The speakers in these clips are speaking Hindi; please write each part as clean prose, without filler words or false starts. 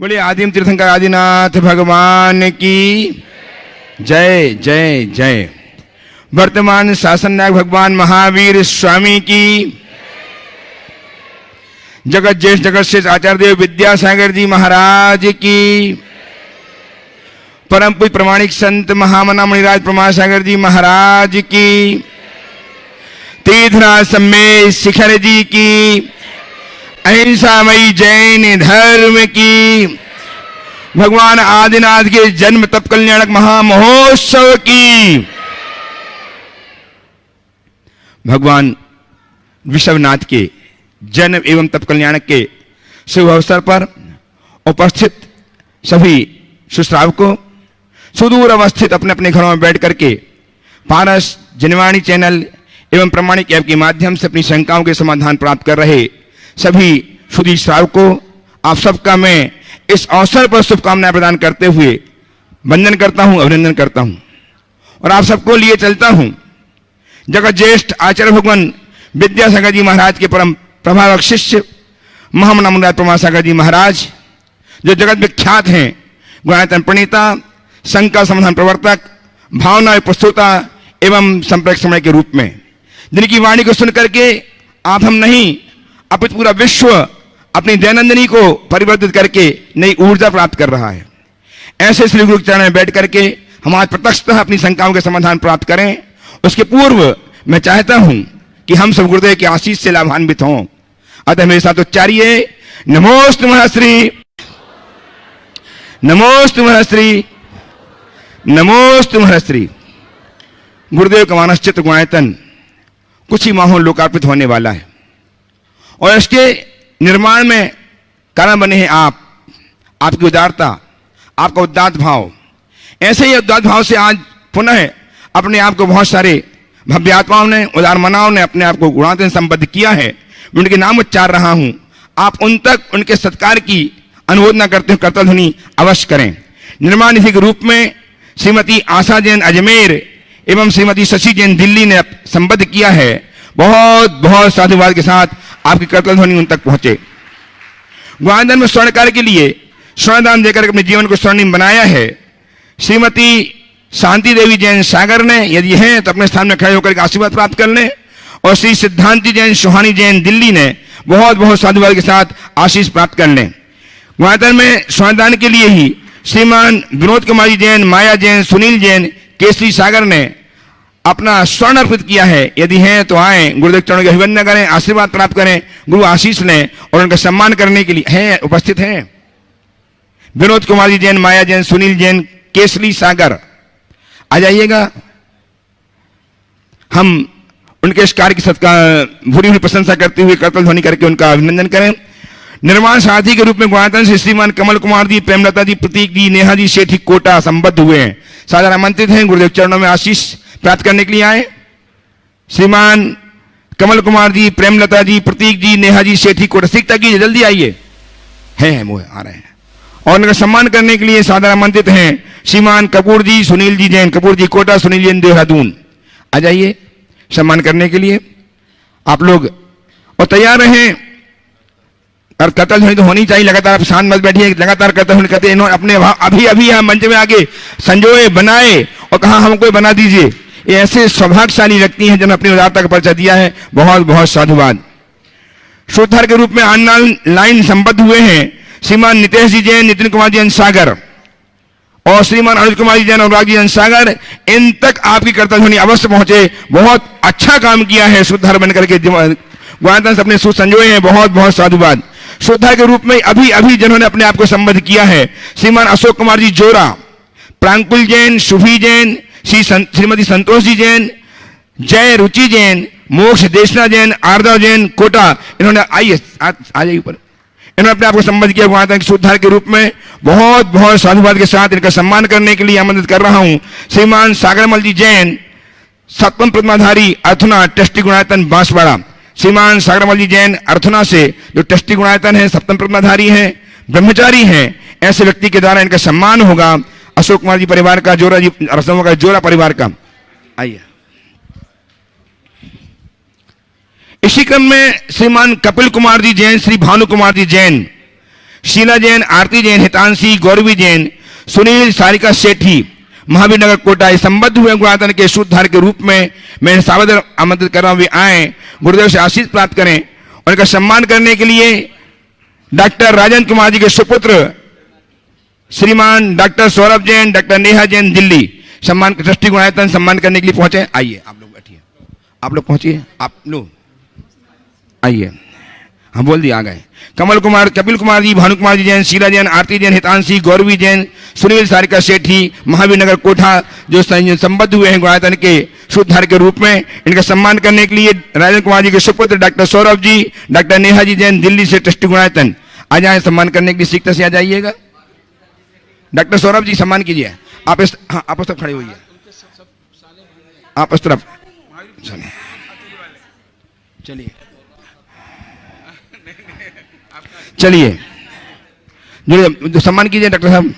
बोले आदिम तीर्थंकर आदिनाथ भगवान की जय जय जय। वर्तमान शासन नायक भगवान महावीर स्वामी की, जगत ज्येष्ठ जगत श्रेष्ठ आचार्य देव विद्यासागर जी महाराज की, परम पूज्य प्रमाणिक संत महामना मुनिराज प्रमाण सागर जी महाराज की, तीर्थराज सम्मेद शिखर जी की, अहिंसामयी जैन धर्म की, भगवान आदिनाथ के जन्म तप कल्याणक महामहोत्सव की, भगवान विश्वनाथ के जन्म एवं तप कल्याणक के शुभ अवसर पर उपस्थित सभी सुश्रावकों, सुदूर अवस्थित अपने अपने घरों में बैठ करके पारस जनवाणी चैनल एवं प्रमाणिक ऐप के माध्यम से अपनी शंकाओं के समाधान प्राप्त कर रहे सभी सुधी श्रावकों, आप सबका मैं इस अवसर पर शुभकामनाएं प्रदान करते हुए वंदन करता हूं, अभिनंदन करता हूं और आप सबको लिए चलता हूं जगत ज्येष्ठ आचार्य भगवान विद्यासागर जी महाराज के परम प्रभावक शिष्य महामना मुनिराज प्रमाण सागर जी महाराज, जो जगत विख्यात हैं गुणायतन प्रणीता, शंका समाधान प्रवर्तक, भावना प्रस्तुता एवं संपर्क समय के रूप में, जिनकी वाणी को सुन करके आप हम नहीं अपितु पूरा विश्व अपनी दैनंदिनी को परिवर्तित करके नई ऊर्जा प्राप्त कर रहा है। ऐसे श्री गुरु के चरण में बैठ करके हम आज प्रत्यक्षतः अपनी शंकाओं के समाधान प्राप्त करें। उसके पूर्व मैं चाहता हूं कि हम सब गुरुदेव की आशीष से लाभान्वित हों। अतः मेरे साथ उच्चारिए नमोस्तु महश्री, नमोस्तु महश्री, नमोस्तु महश्री। गुरुदेव का मानसचित्त गुणायतन कुछ ही माहों लोकार्पित होने वाला है और इसके निर्माण में कारण बने हैं आप, आपकी उदारता, आपका उदात्त भाव। ऐसे ही उदात्त भाव से आज पुनः अपने आप को बहुत सारे भव्यात्माओं ने, उदार मनाओं ने अपने आप को गुणायतन संबद्ध किया है। मैं उनके नाम उच्चार रहा हूं, आप उन तक उनके सत्कार की अनुमोदना करते हुए कर्तव्य ध्वनि अवश्य करें। निर्माण निधि के रूप में श्रीमती आशा जैन अजमेर एवं श्रीमती शशि जैन दिल्ली ने संबद्ध किया है। बहुत बहुत साधुवाद के साथ आपकी कर्तव्य ध्वनि उन तक पहुंचे। गुणायतन में स्वर्ण कार्य के लिए स्वर्णदान देकर अपने जीवन को स्वर्णिम बनाया है श्रीमती शांति देवी जैन सागर ने। यदि है तो अपने स्थान में खड़े होकर आशीर्वाद प्राप्त कर लें। और श्री सिद्धांति जैन सुहानी जैन दिल्ली ने बहुत बहुत साधुवाद के साथ आशीष प्राप्त कर लें। गुणायतन में स्वर्णदान के लिए ही श्रीमान विनोद कुमार जी जैन, माया जैन, सुनील जैन, केसरी सागर ने अपना स्वर्ण अर्पित किया है। यदि है तो आए, गुरुदेव चरणों की अभिवंदना करें, आशीर्वाद प्राप्त करें, गुरु आशीष लें और उनका सम्मान करने के लिए हैं, उपस्थित हैं विनोद कुमार जी जैन, माया जैन, सुनील जैन, केसरी सागर। आ जाइएगा, हम उनके इस कार्य की भूरी भूरी प्रशंसा करते हुए कर्तव्य ध्वनि करके उनका अभिनंदन करें। निर्माण सारथी के रूप में गुणायतन से श्रीमान कमल कुमार जी, प्रेमलता जी, प्रतीक जी, नेहा जी सेठी कोटा संबद्ध हुए हैं, सादर आमंत्रित हैं। गुरुदेव चरणों में आशीष प्राप्त करने के लिए आए। श्रीमान कमल कुमार जी, प्रेमलता जी, प्रतीक जी, नेहा जी सेठी कोटा, सीखता की जल्दी आइए, हैं वो आ रहे हैं। और उनका सम्मान करने के लिए सादर आमंत्रित हैं श्रीमान कपूर जी, सुनील जी जैन, कपूर जी कोटा, सुनील जैन देहरादून। आ जाइए सम्मान करने के लिए आप लोग, और तैयार रहें। और कर्तव्य ध्वनि तो होनी चाहिए लगातार, आप शांत मत बैठिए, लगातार कर्तव्य ध्वनि करते। इन्होंने अपने अभी अभी यहाँ मंच में आगे संजोए, बनाए और कहा हमको बना दीजिए। ये ऐसे सौभाग्यशाली व्यक्ति हैं जिन्होंने अपनी उदारता का परिचय दिया है। बहुत बहुत साधुवाद। श्रोतार के रूप में ऑनलाइन संबद्ध हुए हैं श्रीमान नितेश जी जैन, नितिन कुमार जैन सागर और श्रीमान अनुज कुमार जी जैन, अनुराग जी जैन सागर। इन तक आपकी कर्तव्य ध्वनि अवश्य पहुंचे। बहुत अच्छा काम किया है शुद्धर बनकर के, गुणायतन से अपने सूत संजोए हैं। बहुत बहुत साधुवाद। श्रोता के रूप में अभी अभी जिन्होंने अपने आप को संबद्ध किया है श्रीमान अशोक कुमार जी जोरा, प्रांकुल जैन, शुभी जैन, श्रीमती संतोष जी जैन, जय रुचि जैन, मोक्ष देशना जैन, आरदा जैन कोटा। इन्होंने आइए आ जाइए ऊपर, इन्होंने अपने आप को संबद्ध किया गुणायतन के सूत्रधार के रूप में। बहुत बहुत साधुवाद के साथ इनका सम्मान करने के लिए आमंत्रित कर रहा हूं श्रीमान सागरमल जी जैन, सप्तम प्रतिमाधारी अर्थुना ट्रस्टी गुणायतन बांसवाड़ा। श्रीमान सागरमल जी जैन अर्थुना से, जो ट्रस्टी गुणायतन है, सप्तम प्रतिमाधारी हैं, ब्रह्मचारी हैं, ऐसे व्यक्ति के द्वारा इनका सम्मान होगा। अशोक कुमार जी परिवार का, जोरा जी रसों का, जोरा परिवार का। आइए। इसी क्रम में श्रीमान कपिल कुमार जी जैन, श्री भानु कुमार जी जैन, शीला जैन, आरती जैन, हितांशी, गौरवी जैन, सुनील, सारिका सेठी, महावीर नगर कोटा ये संबद्ध हुए गुणातन के सूत्रधार के रूप में मैं सादर आमंत्रित कर रहा हूं। वे आए, गुरुदेव से आशीष प्राप्त करें। उनका सम्मान करने के लिए डॉक्टर राजेंद्र कुमार जी के सुपुत्र श्रीमान डॉक्टर सौरभ जैन, डॉक्टर नेहा जैन दिल्ली सम्मान ट्रस्टी गुणायतन सम्मान करने के लिए पहुंचे। आइए आप लोग बैठिए, आप लोग पहुंचिए, आप लोग आइए। हाँ बोल दिया, आ गए। कमल कुमार, कपिल कुमार जी, भानु कुमार जी जैन, शीला जैन, आरती जैन, हितांशी, गौरवी जैन, सुनील, सारिका सेठी, महावीर नगर कोठा जो संबद्ध हुए हैं गुणायतन के सूत्रधार के रूप में, इनका सम्मान करने के लिए राजेंद्र कुमार जी के सुपुत्र डॉक्टर सौरभ जी, डॉक्टर नेहा जी जैन दिल्ली से ट्रस्टी गुणायतन आ जाए सम्मान करने के लिए। सीखता से आ जाइएगा। डॉक्टर सौरभ जी सम्मान कीजिए। आप इस, हाँ आप उस तरफ खड़े होइए, आप उस तरफ चलिए चलिए जो सम्मान कीजिए डॉक्टर साहब।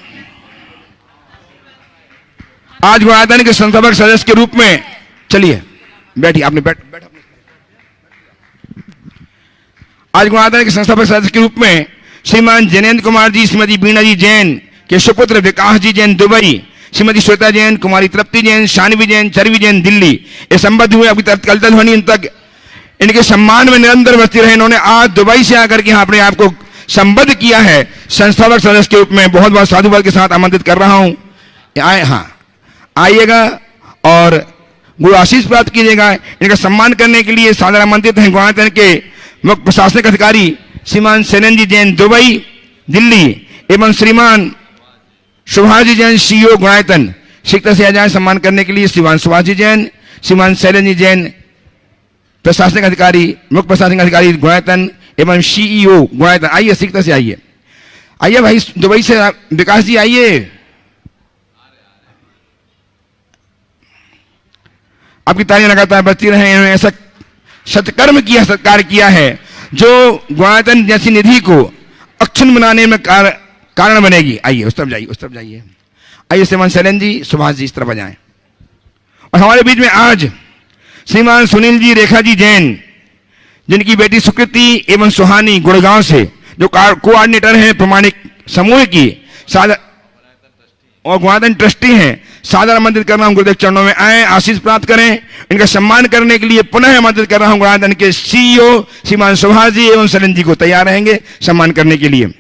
आज गुणायतन के संस्थापक सदस्य के रूप में, चलिए बैठिए, आपने बैठ आज गुणायतन के संस्थापक सदस्य के रूप में श्रीमान जैनेन्द्र कुमार जी, श्रीमती बीणा जी जैन के सुपुत्र विकास जी जैन दुबई, श्रीमती श्वेता जैन, कुमारी तृप्ति जैन, शानवी जैन, चरवी जैन दिल्ली ये संबद्ध हुए। अभी तक कल ध्वनि तक इनके सम्मान में निरंतर बसती रहे। इन्होंने आज दुबई से आकर के अपने आप को संबद्ध किया है संस्थापक सदस्य के रूप में। बहुत बहुत साधुवाद के साथ आमंत्रित कर रहा हूं। आए, हाँ आइएगा और गुरु आशीष प्राप्त कीजिएगा। इनका सम्मान करने के लिए सादर आमंत्रित हैं गुणायतन के मुख्य प्रशासनिक अधिकारी श्रीमान शैलेंद्र जी जैन दुबई दिल्ली एवं श्रीमान सुभाष जी जैन सीईओ गुणायतन। शीघ्र से आ जाए सम्मान करने के लिए श्रीमान सुभाष जी जैन, श्रीमान शैलेंद्र जी जैन प्रशासनिक अधिकारी, मुख्य प्रशासनिक अधिकारी गुणायतन एवं सीईओ गुणायतन। आइए शीघ्र से आइए, आइए भाई दुबई से विकास जी आइए। आपकी तालियां लगातार बजती रहे। इन्होंने ऐसा सत्कर्म किया, सत्कार किया है जो गुणायतन जैसी निधि को अक्षुण्ण बनाने में कारण बनेगी। आइए उस तरफ जाइए, उस तरफ जाइए। आइए श्रीमान शैलेंद्र जी, सुभाष जी इस तरफ आ जाएं। और हमारे बीच में आज श्रीमान सुनील जी, रेखा जी जैन जिनकी बेटी सुकृति एवं सुहानी गुड़गांव से जो कोऑर्डिनेटर हैं प्रमाणिक समूह की सादर और गुणायतन ट्रस्टी हैं, सादर आमंत्रित कर रहा हूं। गुरुदेव चरणों में आए, आशीष प्राप्त करें। इनका सम्मान करने के लिए पुनः आमंत्रित कर रहा हूं गुणायतन के सीईओ श्रीमान सुभाष जी एवं शैलेंद्र जी को तैयार रहेंगे सम्मान करने के लिए।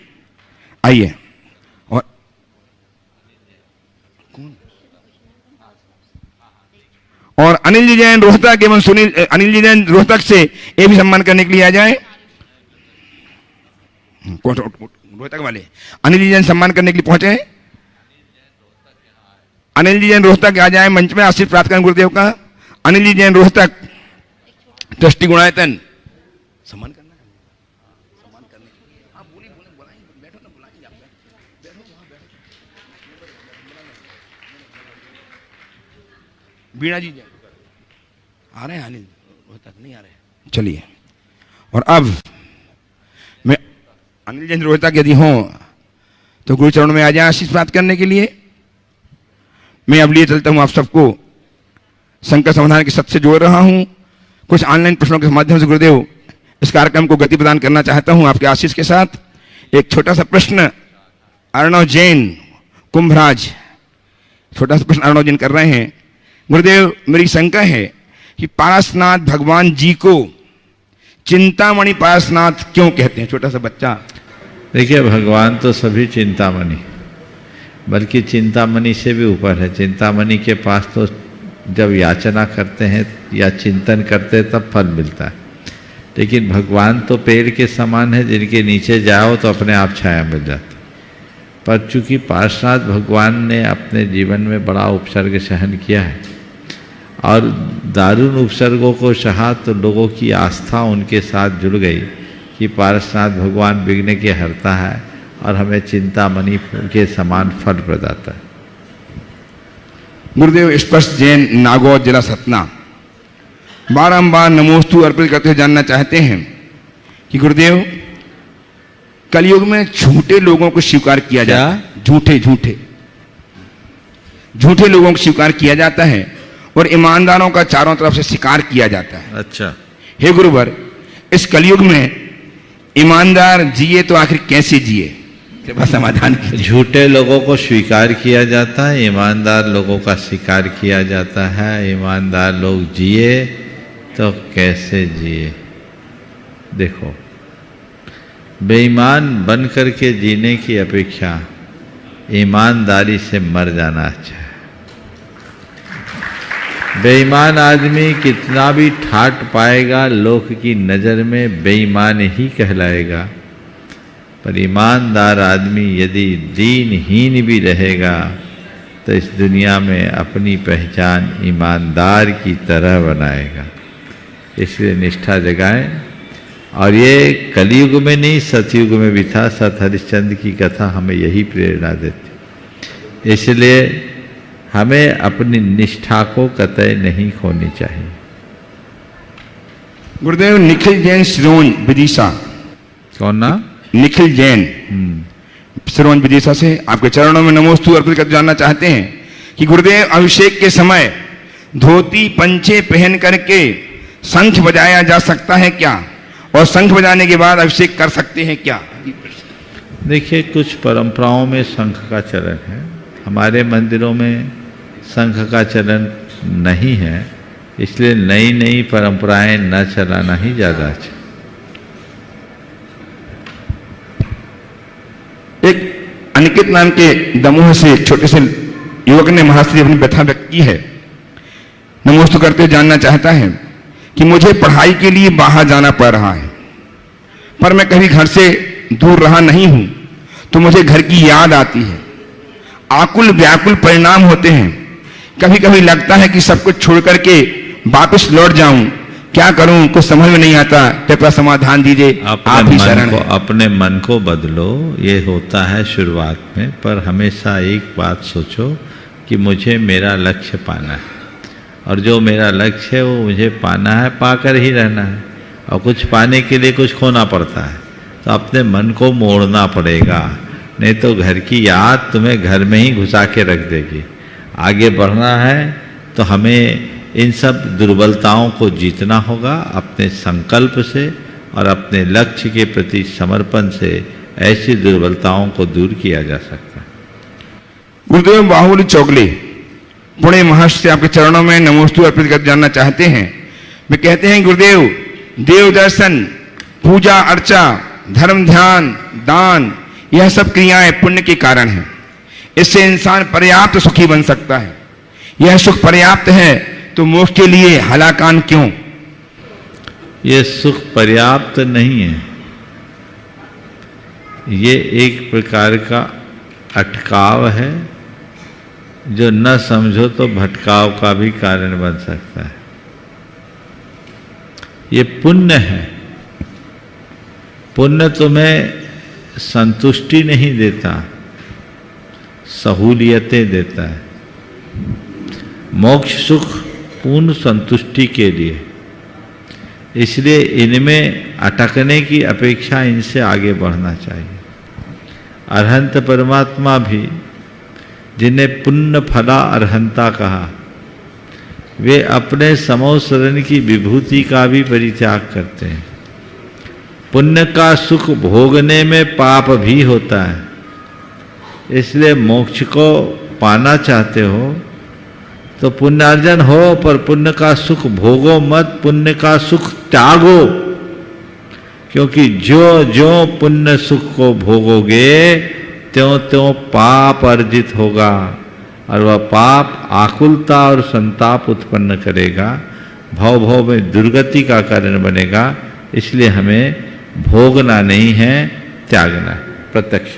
आइए। और अनिल जी जैन रोहतक एवं सुनील, अनिल जी जैन रोहतक से ये भी सम्मान करने के लिए आ जाए। रोहतक वाले अनिल जी जैन सम्मान करने के लिए पहुंचे हैं। अनिल जी जैन रोहतक आ जाए, मंच में आशीष प्राप्त करें गुरुदेव का। अनिल जी जैन रोहतक ट्रस्टी गुणायतन सम्मान करना है, सम्मान करने के लिए आप बोलिए, बुलाइए, बैठो ना, बुलाइए, आप बैठो वहां बैठो। बीणा जी आ रहे हैं, अनिल रोहतक नहीं आ रहे। चलिए, और अब मैं अनिल जैन रोहतक यदि हों तो गुरु चरणों में आ जाए आशीष प्राप्त करने के लिए। मैं अब लिए चलता हूं आप सबको संकट समाधान के सत्य से जोड़ रहा हूं। कुछ ऑनलाइन प्रश्नों के माध्यम से गुरुदेव इस कार्यक्रम को गति प्रदान करना चाहता हूं आपके आशीष के साथ। एक छोटा सा प्रश्न अर्णव जैन कुंभराज, छोटा सा प्रश्न अर्णव जैन कर रहे हैं। गुरुदेव मेरी शंका है कि पारसनाथ भगवान जी को चिंतामणि पारसनाथ क्यों कहते हैं? छोटा सा बच्चा। देखिए, भगवान तो सभी चिंतामणि, बल्कि चिंतामणि से भी ऊपर है। चिंतामणि के पास तो जब याचना करते हैं या चिंतन करते हैं तब फल मिलता है, लेकिन भगवान तो पेड़ के समान है जिनके नीचे जाओ तो अपने आप छाया मिल जाती। पर चूंकि पार्श्वनाथ भगवान ने अपने जीवन में बड़ा उपसर्ग सहन किया है और दारुण उपसर्गों को सहा, तो लोगों की आस्था उनके साथ जुड़ गई कि पार्श्वनाथ भगवान विघ्न के हरता है और हमें चिंतामणि के समान फल प्रदाता है। गुरुदेव स्पर्श जैन नागौर जिला सतना बारंबार नमोस्तु अर्पित करते हुए जानना चाहते हैं कि गुरुदेव कलयुग में झूठे लोगों को स्वीकार किया जाता है, झूठे लोगों को स्वीकार किया जाता है और ईमानदारों का चारों तरफ से शिकार किया जाता है। अच्छा, हे गुरुवर, इस कलयुग में ईमानदार जिए तो आखिर कैसे जिए? कृपा समाधान कीजिए। झूठे लोगों को स्वीकार किया जाता है, ईमानदार लोगों का स्वीकार किया जाता है। ईमानदार लोग जिए तो कैसे जिए? देखो, बेईमान बन करके जीने की अपेक्षा ईमानदारी से मर जाना अच्छा है। बेईमान आदमी कितना भी ठाट पाएगा, लोक की नज़र में बेईमान ही कहलाएगा। पर ईमानदार आदमी यदि दीनहीन भी रहेगा तो इस दुनिया में अपनी पहचान ईमानदार की तरह बनाएगा। इसलिए निष्ठा जगाएं। और ये कलयुग में नहीं, सतयुग में भी था। सत हरिश्चंद्र की कथा हमें यही प्रेरणा देती। इसलिए हमें अपनी निष्ठा को कतई नहीं खोनी चाहिए। गुरुदेव, निखिल जैन श्रोन विदिशा। कौन ना? निखिल जैन श्रोन विदिशा से आपके चरणों में नमोस्तु अर्पित कर जानना चाहते हैं कि गुरुदेव, अभिषेक के समय धोती पंचे पहन करके शंख बजाया जा सकता है क्या? और शंख बजाने के बाद अभिषेक कर सकते हैं क्या? देखिए, कुछ परंपराओं में शंख का चलन है। हमारे मंदिरों में शंख का चलन नहीं है। इसलिए नई नई परंपराएं न चलाना ही ज़्यादा अच्छा। एक अनिकेत नाम के दमोह से एक छोटे से युवक ने महाश्री अपनी व्यथा व्यक्त की है। नमोस्तु करते जानना चाहता है कि मुझे पढ़ाई के लिए बाहर जाना पड़ रहा है, पर मैं कभी घर से दूर रहा नहीं हूं, तो मुझे घर की याद आती है। आकुल व्याकुल परिणाम होते हैं। कभी कभी लगता है कि सब कुछ छोड़ करके वापस लौट जाऊं। क्या करूं, कुछ समझ में नहीं आता। कृपया समाधान दीजिए, आप ही शरण हैं। अपने मन को बदलो। ये होता है शुरुआत में, पर हमेशा एक बात सोचो कि मुझे मेरा लक्ष्य पाना है, और जो मेरा लक्ष्य है वो मुझे पाना है, पाकर ही रहना है। और कुछ पाने के लिए कुछ खोना पड़ता है, तो अपने मन को मोड़ना पड़ेगा, नहीं तो घर की याद तुम्हें घर में ही घुसा के रख देगी। आगे बढ़ना है तो हमें इन सब दुर्बलताओं को जीतना होगा। अपने संकल्प से और अपने लक्ष्य के प्रति समर्पण से ऐसी दुर्बलताओं को दूर किया जा सकता है। गुरुदेव बाहुली चौगले पुणे महाराष्ट्र से आपके चरणों में नमोस्तु अर्पित कर जानना चाहते हैं। वे कहते हैं, गुरुदेव, देव दर्शन, पूजा अर्चा, धर्म ध्यान, दान, यह सब क्रियाएं पुण्य के कारण हैं। इससे इंसान पर्याप्त सुखी बन सकता है। यह सुख पर्याप्त है तो मोक्ष के लिए हलाकान क्यों? यह सुख पर्याप्त नहीं है। ये एक प्रकार का अटकाव है, जो न समझो तो भटकाव का भी कारण बन सकता है। ये पुण्य है। पुण्य तुम्हें संतुष्टि नहीं देता, सहूलियतें देता है। मोक्ष सुख पूर्ण संतुष्टि के लिए। इसलिए इनमें अटकने की अपेक्षा इनसे आगे बढ़ना चाहिए। अरहंत परमात्मा भी, जिन्हें पुण्य फला अरहंता कहा, वे अपने समोसरण की विभूति का भी परित्याग करते हैं। पुण्य का सुख भोगने में पाप भी होता है। इसलिए मोक्ष को पाना चाहते हो तो पुण्यार्जन हो, पर पुण्य का सुख भोगो मत, पुण्य का सुख त्यागो। क्योंकि जो जो पुण्य सुख को भोगोगे त्यों त्यों पाप अर्जित होगा, और वह पाप आकुलता और संताप उत्पन्न करेगा, भव भव में दुर्गति का कारण बनेगा। इसलिए हमें भोगना नहीं है, त्यागना है। प्रत्यक्ष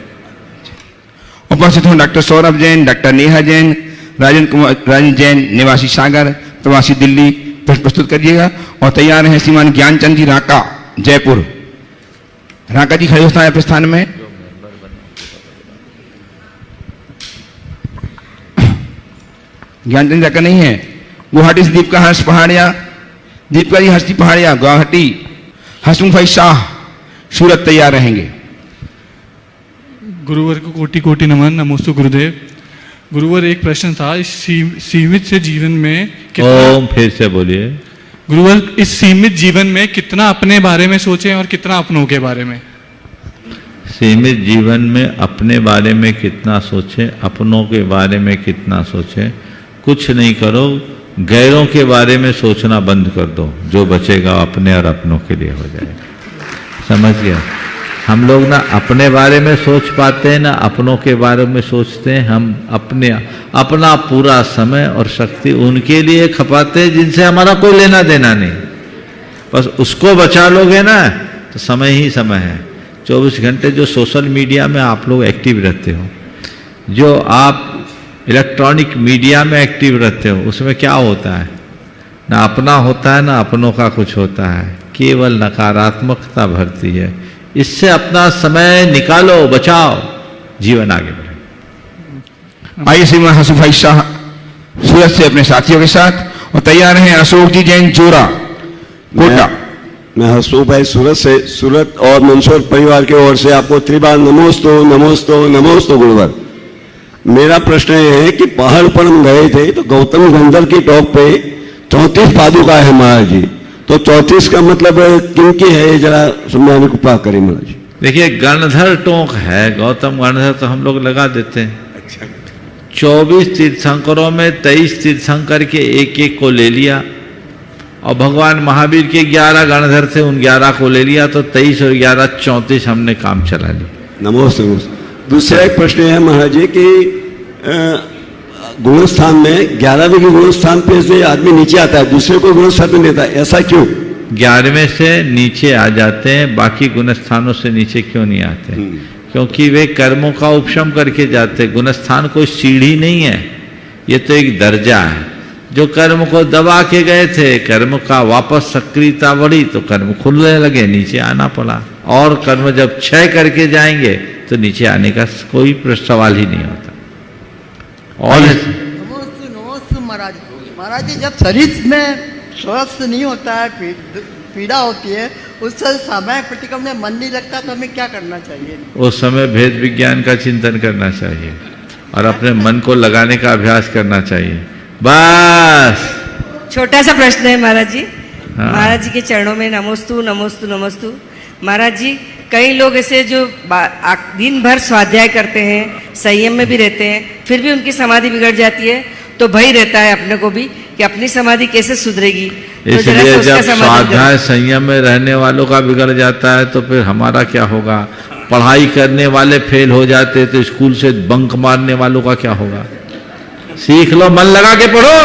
उपस्थित हूँ डॉक्टर सौरभ जैन, डॉक्टर नेहा जैन, राजन जैन, निवासी सागर, प्रवासी दिल्ली। प्रश्न प्रस्तुत करिएगा। और तैयार हैं श्रीमान ज्ञानचंद जी राका, जयपुर। राका जी खड़े होता है अपने स्थान में। ज्ञानचंद राका नहीं है। गुवाहाटी से दीपिका हर्ष पहाड़िया, दीपिका जी हर्षी पहाड़िया, गुवाहाटी। हसमुख भाई शाह, सूरत तैयार रहेंगे। गुरुवर को कोटि कोटि नमन। नमोस्तु गुरुदेव। गुरुवर, एक प्रश्न था, इस सीमित से जीवन में ओम, फिर से बोलिए। गुरुवर, इस सीमित जीवन में कितना अपने बारे में सोचें और कितना अपनों के बारे में? सीमित जीवन में अपने बारे में कितना सोचें, अपनों के बारे में कितना सोचें। कुछ नहीं करो, गैरों के बारे में सोचना बंद कर दो, जो बचेगा अपने और अपनों के लिए हो जाएगा। समझ गया? हम लोग ना अपने बारे में सोच पाते हैं ना अपनों के बारे में सोचते हैं। हम अपना पूरा समय और शक्ति उनके लिए खपाते हैं जिनसे हमारा कोई लेना देना नहीं। बस उसको बचा लोगे ना तो समय ही समय है। 24 घंटे जो सोशल मीडिया में आप लोग एक्टिव रहते हो, जो आप इलेक्ट्रॉनिक मीडिया में एक्टिव रहते हो, उसमें क्या होता है? ना अपना होता है ना अपनों का कुछ होता है, केवल नकारात्मकता भरती है। इससे अपना समय निकालो, बचाओ, जीवन आगे बढ़े। आइए श्रीमान हसूफ भाई शाह सूरत से अपने साथियों के साथ और तैयार हैं अशोक जी जैन जोरा कोटा। मैं हसूफ भाई सूरत और मंसूर परिवार की ओर से आपको त्रिबार नमोस्तु नमोस्तु नमोस्तु गुरुवर। मेरा प्रश्न यह है कि पहाड़ पर हम गए थे तो गौतम गंधर की टॉप पे 34 पादुका है महाराज जी, तो 34 का मतलब किन की है, जरा समझाने को कृपा करें महाराज जी। देखिए गणधर टोंक है, गौतम गणधर तो हम लोग लगा देते हैं। 24 तीर्थंकरों में 23 तीर्थंकर के एक एक को ले लिया और भगवान महावीर के 11 गणधर थे, उन 11 को ले लिया, तो 23 और 11 34 हमने काम चला लिया। नमोस्तु नमोस्तु। दूसरा एक प्रश्न है महाराज जी कि गुणस्थान में 11वें के गुणस्थान पे से आदमी नीचे आता है, दूसरे को गुणस्थान पे लेता है, ऐसा क्यों? 11वें से नीचे आ जाते हैं, बाकी गुणस्थानों से नीचे क्यों नहीं आते? क्योंकि वे कर्मों का उपशम करके जाते। गुणस्थान कोई सीढ़ी नहीं है, ये तो एक दर्जा है। जो कर्म को दबा के गए थे, कर्म का वापस सक्रियता बढ़ी तो कर्म खुलने लगे, नीचे आना पड़ा। और कर्म जब क्षय करके जाएंगे तो नीचे आने का कोई सवाल ही नहीं होता। और नमोस्तु महाराज। महाराज जी जब शरीर में स्वस्थ नहीं होता है, पीड़ा होती है, उस समय प्रतिक्रम में मन नहीं लगता, तो हमें क्या करना चाहिए? उस समय भेद विज्ञान का चिंतन करना चाहिए और अपने मन को लगाने का अभ्यास करना चाहिए, बस। छोटा सा प्रश्न है महाराज जी। हाँ। महाराज जी के चरणों में नमोस्तु नमोस्तु नमोस्तु। महाराज जी कई लोग ऐसे जो दिन भर स्वाध्याय करते हैं, संयम में भी रहते हैं, फिर भी उनकी समाधि बिगड़ जाती है, तो भय रहता है अपने को भी कि अपनी समाधि कैसे सुधरेगी। तो इसलिए जब स्वाध्याय संयम में रहने वालों का बिगड़ जाता है तो फिर हमारा क्या होगा? पढ़ाई करने वाले फेल हो जाते तो स्कूल से बंक मारने वालों का क्या होगा? सीख लो, मन लगा के पढ़ो।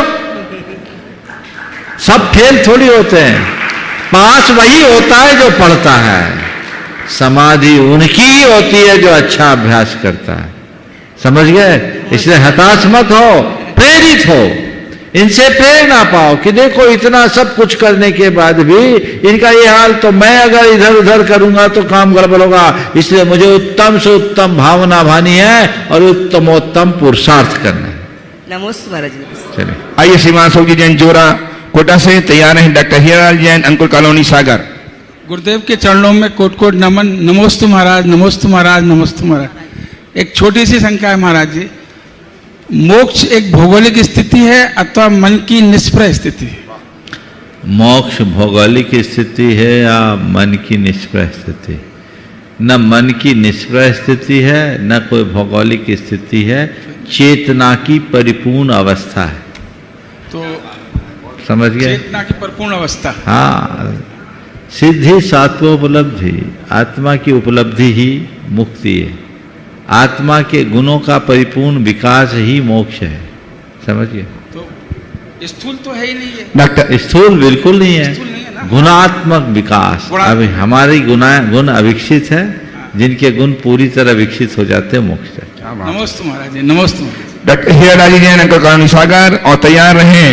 सब फेल थोड़ी होते हैं, पास वही होता है जो पढ़ता है। समाधि उनकी ही होती है जो अच्छा अभ्यास करता है। समझ गए? इसलिए हताश मत हो, प्रेरित हो। इनसे प्रेरणा पाओ कि देखो इतना सब कुछ करने के बाद भी इनका ये हाल, तो मैं अगर इधर उधर करूंगा तो काम गड़बड़ होगा। इसलिए मुझे उत्तम से उत्तम भावना भानी है और उत्तमोत्तम पुरुषार्थ करना है। नमोस्तु महाराज जी। चलिए आइए श्रीमान अशोक जी जैन जोरा कोटा से तैयार हैं डॉक्टर हीरालाल जैन अंकुर कॉलोनी सागर। गुरुदेव के चरणों में कोट कोट नमन। नमोस्तु महाराज, नमोस्तु महाराज, नमोस्तु महाराज। एक छोटी सी शंका है महाराज जी, मोक्ष एक भौगोलिक स्थिति है अथवा मन की निष्प्रह स्थिति है? मोक्ष भौगोलिक स्थिति है या मन की निष्प्रह स्थिति? न मन की निष्प्रह स्थिति है न कोई भौगोलिक स्थिति है, चेतना की परिपूर्ण अवस्था है। तो समझ गए? चेतना की परिपूर्ण अवस्था। हाँ, सिद्धि सात्वोपलब्धि, आत्मा की उपलब्धि ही मुक्ति है। आत्मा के गुणों का परिपूर्ण विकास ही मोक्ष है। समझिए? तो स्थूल तो है ही नहीं है डॉक्टर स्थूल बिल्कुल नहीं है, स्थूल नहीं है ना। गुणात्मक विकास। अभी हमारी गुण अविकसित है, जिनके गुण पूरी तरह विकसित हो जाते हैं मोक्ष है। नमोस्तु महाराज जी, नमोस्तु महाराज। डॉक्टर हीरालाल जैन अंकुर कॉलोनी सागर और तैयार रहे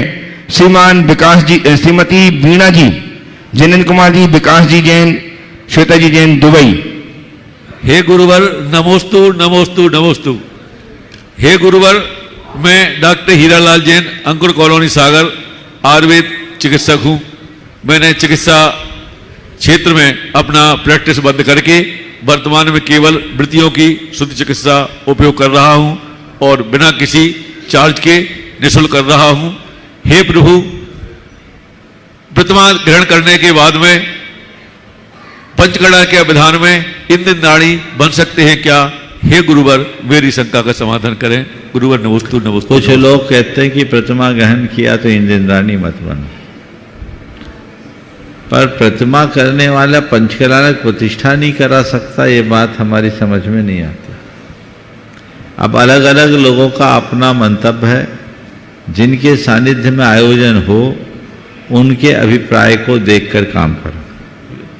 श्रीमान विकास जी, श्रीमती वीणा जी, जिनेन्द्र कुमार जी, विकास जी जैन, श्वेता जी जैन दुबई। हे गुरुवर नमोस्तु नमोस्तु नमोस्तु। हे गुरुवर, मैं डॉक्टर हीरालाल जैन अंकुर कॉलोनी सागर आयुर्वेद चिकित्सक हूँ। मैंने चिकित्सा क्षेत्र में अपना प्रैक्टिस बंद करके वर्तमान में केवल वृत्तियों की शुद्ध चिकित्सा उपयोग कर रहा हूँ और बिना किसी चार्ज के निःशुल्क कर रहा हूँ। हे प्रभु, प्रतिमा ग्रहण करने के बाद में पंचकर्मा के विधान में इंद्राणी बन सकते हैं क्या? हे गुरुवर मेरी शंका का समाधान करें। गुरुवर नमोस्तु नमोस्तु। कुछ लोग कहते हैं कि प्रतिमा ग्रहण किया तो इंद्राणी मत बनो, पर प्रतिमा करने वाला पंचकलानक प्रतिष्ठा नहीं करा सकता, ये बात हमारी समझ में नहीं आती। अब अलग अलग लोगों का अपना मंतव्य है, जिनके सानिध्य में आयोजन हो उनके अभिप्राय को देखकर काम करो।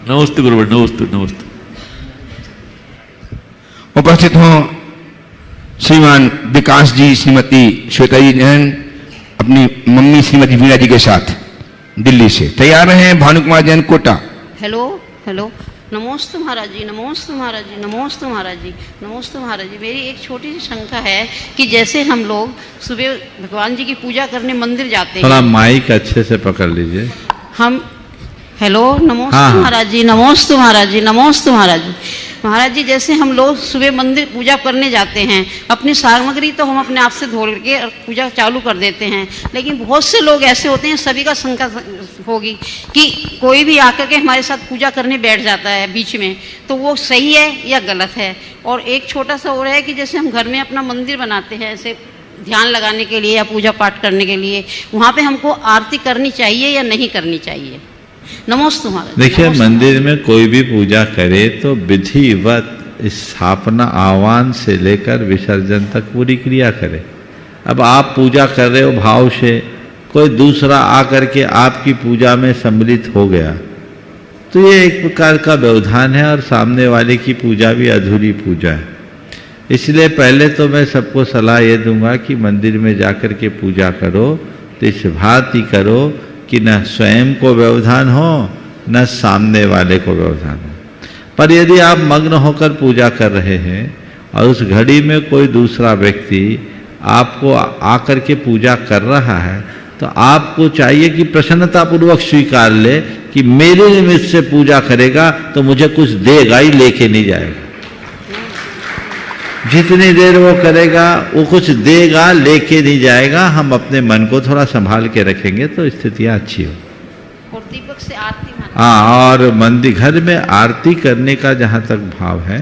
नमस्ते गुरुवर नमस्ते नमस्ते। उपस्थित हो श्रीमान विकास जी, श्रीमती श्वेता जी जैन अपनी मम्मी श्रीमती वीणा जी के साथ दिल्ली से तैयार हैं। भानु कुमार जैन कोटा। हेलो हेलो, नमोस्तु महाराज जी, नमोस्तु महाराज जी, नमोस्तु महाराज जी, नमोस्तु महाराज जी। मेरी एक छोटी सी शंका है कि जैसे हम लोग सुबह भगवान जी की पूजा करने मंदिर जाते थोड़ा हैं, माइक अच्छे से पकड़ लीजिए। हम हेलो नमोस्तु हाँ। महाराज जी, नमोस्तु महाराज जी, नमोस्तु महाराज जी। महाराज जी जैसे हम लोग सुबह मंदिर पूजा करने जाते हैं, अपनी सामग्री तो हम अपने आप से धो के पूजा चालू कर देते हैं, लेकिन बहुत से लोग ऐसे होते हैं, सभी का शंका होगी कि कोई भी आकर के हमारे साथ पूजा करने बैठ जाता है बीच में, तो वो सही है या गलत है? और एक छोटा सा और है कि जैसे हम घर में अपना मंदिर बनाते हैं ऐसे ध्यान लगाने के लिए या पूजा पाठ करने के लिए, वहाँ पे हमको आरती करनी चाहिए या नहीं करनी चाहिए? नमोस्तु महाराज। देखिए, मंदिर में कोई भी पूजा करे तो विधिवत स्थापना आह्वान से लेकर विसर्जन तक पूरी क्रिया करे। अब आप पूजा कर रहे हो भाव से, कोई दूसरा आकर के आपकी पूजा में सम्मिलित हो गया तो ये एक प्रकार का व्यवधान है और सामने वाले की पूजा भी अधूरी पूजा है। इसलिए पहले तो मैं सबको सलाह ये दूंगा कि मंदिर में जाकर के पूजा करो तो इस भांति करो कि न स्वयं को व्यवधान हो न सामने वाले को व्यवधान हो। पर यदि आप मग्न होकर पूजा कर रहे हैं और उस घड़ी में कोई दूसरा व्यक्ति आपको आकर के पूजा कर रहा है तो आपको चाहिए कि प्रसन्नतापूर्वक स्वीकार ले कि मेरे निमित्त से पूजा करेगा तो मुझे कुछ देगा ही, लेके नहीं जाएगा। जितनी देर वो करेगा वो कुछ देगा, लेके नहीं जाएगा। हम अपने मन को थोड़ा संभाल के रखेंगे तो स्थितियां अच्छी हो। और दीपक से आरती हाँ, और मंदिर घर में आरती करने का जहाँ तक भाव है,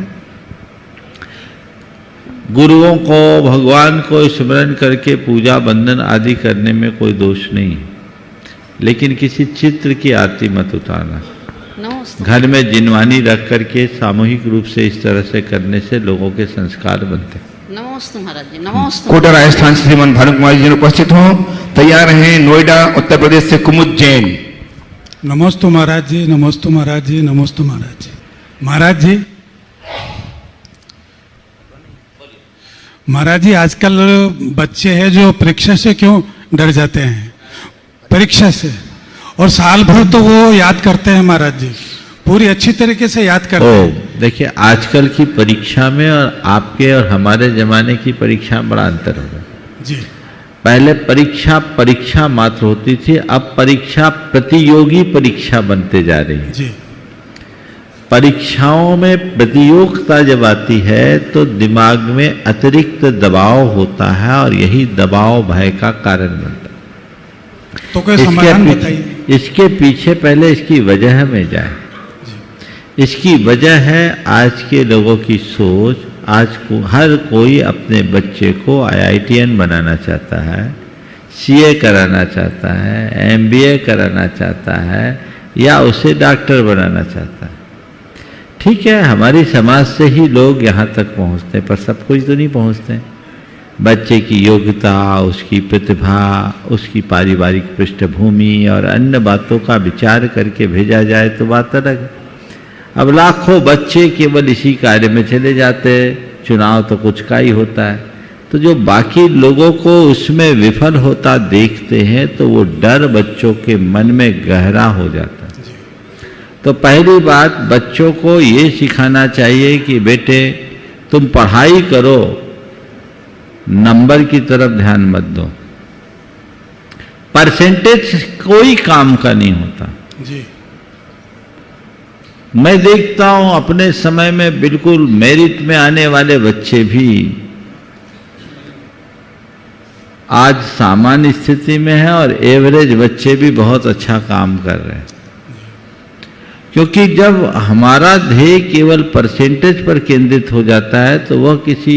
गुरुओं को भगवान को स्मरण करके पूजा बंधन आदि करने में कोई दोष नहीं है, लेकिन किसी चित्र की आरती मत उतारना। घर में जिनवानी रख करके सामूहिक रूप से इस तरह से करने से लोगों के संस्कार बनते हैं। नमोस्तु महाराज जी, नमोस्तु। कोटा राजस्थान से श्रीमान भानु कुमार जी उपस्थित हो तैयार हैं। नोएडा उत्तर प्रदेश से कुमुद जैन। नमोस्तु महाराज जी, नमोस्तु महाराज जी, नमोस्तु महाराज जी। महाराज जी आजकल बच्चे हैं जो परीक्षा से क्यों डर जाते हैं, परीक्षा से, और साल भर तो वो याद करते हैं महाराज जी, पूरी अच्छी तरीके से याद करते हैं। देखिए, आजकल की परीक्षा में और आपके और हमारे जमाने की परीक्षा में बड़ा अंतर होगा जी। पहले परीक्षा परीक्षा मात्र होती थी, अब परीक्षा प्रतियोगी परीक्षा बनते जा रही है जी। परीक्षाओं में प्रतियोगिता जब आती है तो दिमाग में अतिरिक्त दबाव होता है और यही दबाव भय का कारण बनता है। तो कोई समाधान बताइए। इसके पीछे पहले इसकी वजह में जाए। इसकी वजह है आज के लोगों की सोच। आज को हर कोई अपने बच्चे को IITN बनाना चाहता है, CA कराना चाहता है, MBA कराना चाहता है या उसे डॉक्टर बनाना चाहता है। ठीक है, हमारी समाज से ही लोग यहाँ तक पहुँचते हैं, पर सब कुछ तो नहीं पहुँचते। बच्चे की योग्यता, उसकी प्रतिभा, उसकी पारिवारिक पृष्ठभूमि और अन्य बातों का विचार करके भेजा जाए तो बात अलग है। अब लाखों बच्चे केवल इसी कार्य में चले जाते हैं, चुनाव तो कुछ का ही होता है, तो जो बाकी लोगों को उसमें विफल होता देखते हैं तो वो डर बच्चों के मन में गहरा हो जाता है। तो पहली बात, बच्चों को ये सिखाना चाहिए कि बेटे तुम पढ़ाई करो, नंबर की तरफ ध्यान मत दो। परसेंटेज कोई काम का नहीं होता जी। मैं देखता हूं अपने समय में बिल्कुल मेरिट में आने वाले बच्चे भी आज सामान्य स्थिति में है और एवरेज बच्चे भी बहुत अच्छा काम कर रहे हैं। क्योंकि जब हमारा ध्येय केवल परसेंटेज पर केंद्रित हो जाता है तो वह किसी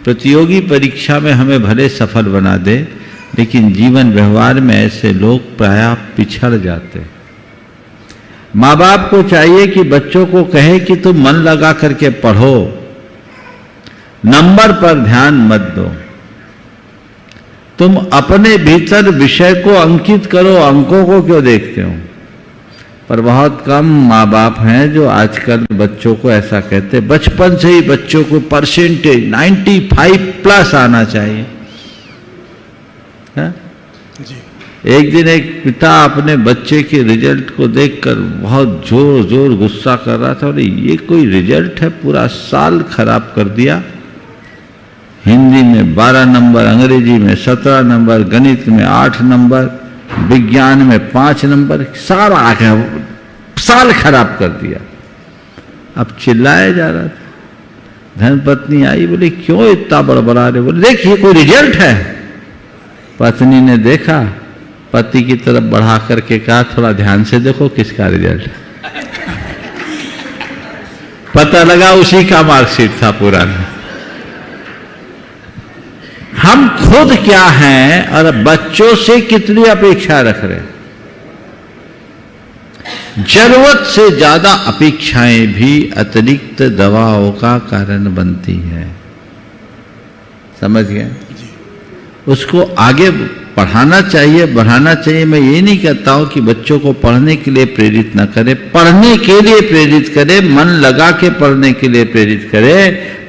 प्रतियोगी परीक्षा में हमें भले सफल बना दे, लेकिन जीवन व्यवहार में ऐसे लोग प्रायः पिछड़ जाते हैं। माँ बाप को चाहिए कि बच्चों को कहे कि तुम मन लगा करके पढ़ो, नंबर पर ध्यान मत दो, तुम अपने भीतर विषय को अंकित करो, अंकों को क्यों देखते हो। पर बहुत कम माँ बाप हैं जो आजकल बच्चों को ऐसा कहते, बचपन से ही बच्चों को परसेंटेज 95+ आना चाहिए। है? एक दिन एक पिता अपने बच्चे के रिजल्ट को देखकर बहुत जोर जोर गुस्सा कर रहा था, और ये कोई रिजल्ट है, पूरा साल खराब कर दिया। हिंदी में 12 नंबर, अंग्रेजी में 17 नंबर, गणित में 8 नंबर, विज्ञान में 5 नंबर, सारा आगे साल खराब कर दिया। अब चिल्लाया जा रहा था। धर्मपत्नी आई, बोले क्यों इतना बड़बड़ा रहे? बोले देखिए कोई रिजल्ट है। पत्नी ने देखा, पति की तरफ बढ़ा करके कहा थोड़ा ध्यान से देखो किसका रिजल्ट है। पता लगा उसी का मार्कशीट था पुराना। हम खुद क्या हैं और बच्चों से कितनी अपेक्षा रख रहे हैं। जरूरत से ज्यादा अपेक्षाएं भी अतिरिक्त दबाव का कारण बनती है। समझ गए? उसको आगे पढ़ाना चाहिए, बढ़ाना चाहिए। मैं ये नहीं कहता हूं कि बच्चों को पढ़ने के लिए प्रेरित न करें, पढ़ने के लिए प्रेरित करें, मन लगा के पढ़ने के लिए प्रेरित करें,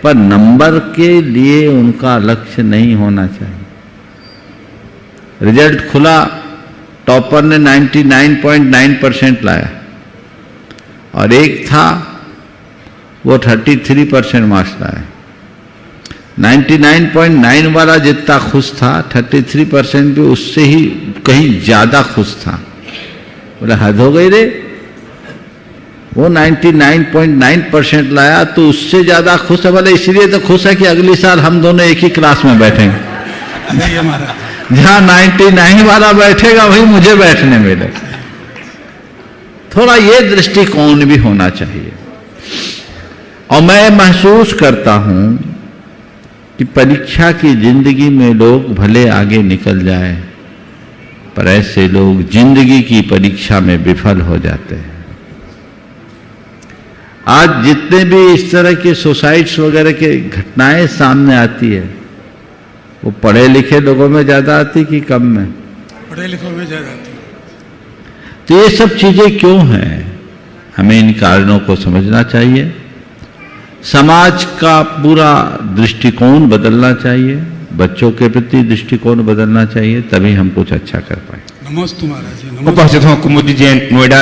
पर नंबर के लिए उनका लक्ष्य नहीं होना चाहिए। रिजल्ट खुला, टॉपर ने 99.9% लाया और एक था वो 33% मार्क्स लाया। 99.9 वाला जितना खुश था, 33% भी उससे ही कहीं ज्यादा खुश था। बोला हद हो गई रे, वो 99.9% लाया तो उससे ज्यादा खुश है। बोले इसलिए तो खुश है कि अगली साल हम दोनों एक ही क्लास में बैठेंगे। जहां 99 वाला बैठेगा वही मुझे बैठने मिलेगा। थोड़ा ये दृष्टिकोण भी होना चाहिए। और मैं महसूस करता हूं कि परीक्षा की जिंदगी में लोग भले आगे निकल जाएं, पर ऐसे लोग जिंदगी की परीक्षा में विफल हो जाते हैं। आज जितने भी इस तरह के सुसाइड्स वगैरह के घटनाएं सामने आती है, वो पढ़े लिखे लोगों में ज्यादा आती कि कम में? पढ़े लिखों में ज्यादा आती। तो ये सब चीजें क्यों हैं? हमें इन कारणों को समझना चाहिए। समाज का पूरा दृष्टिकोण बदलना चाहिए, बच्चों के प्रति दृष्टिकोण बदलना चाहिए, तभी हम कुछ अच्छा कर पाए। नमस्ते महाराज जी। उपस्थित हूँ कुमुदी जैन, नोएडा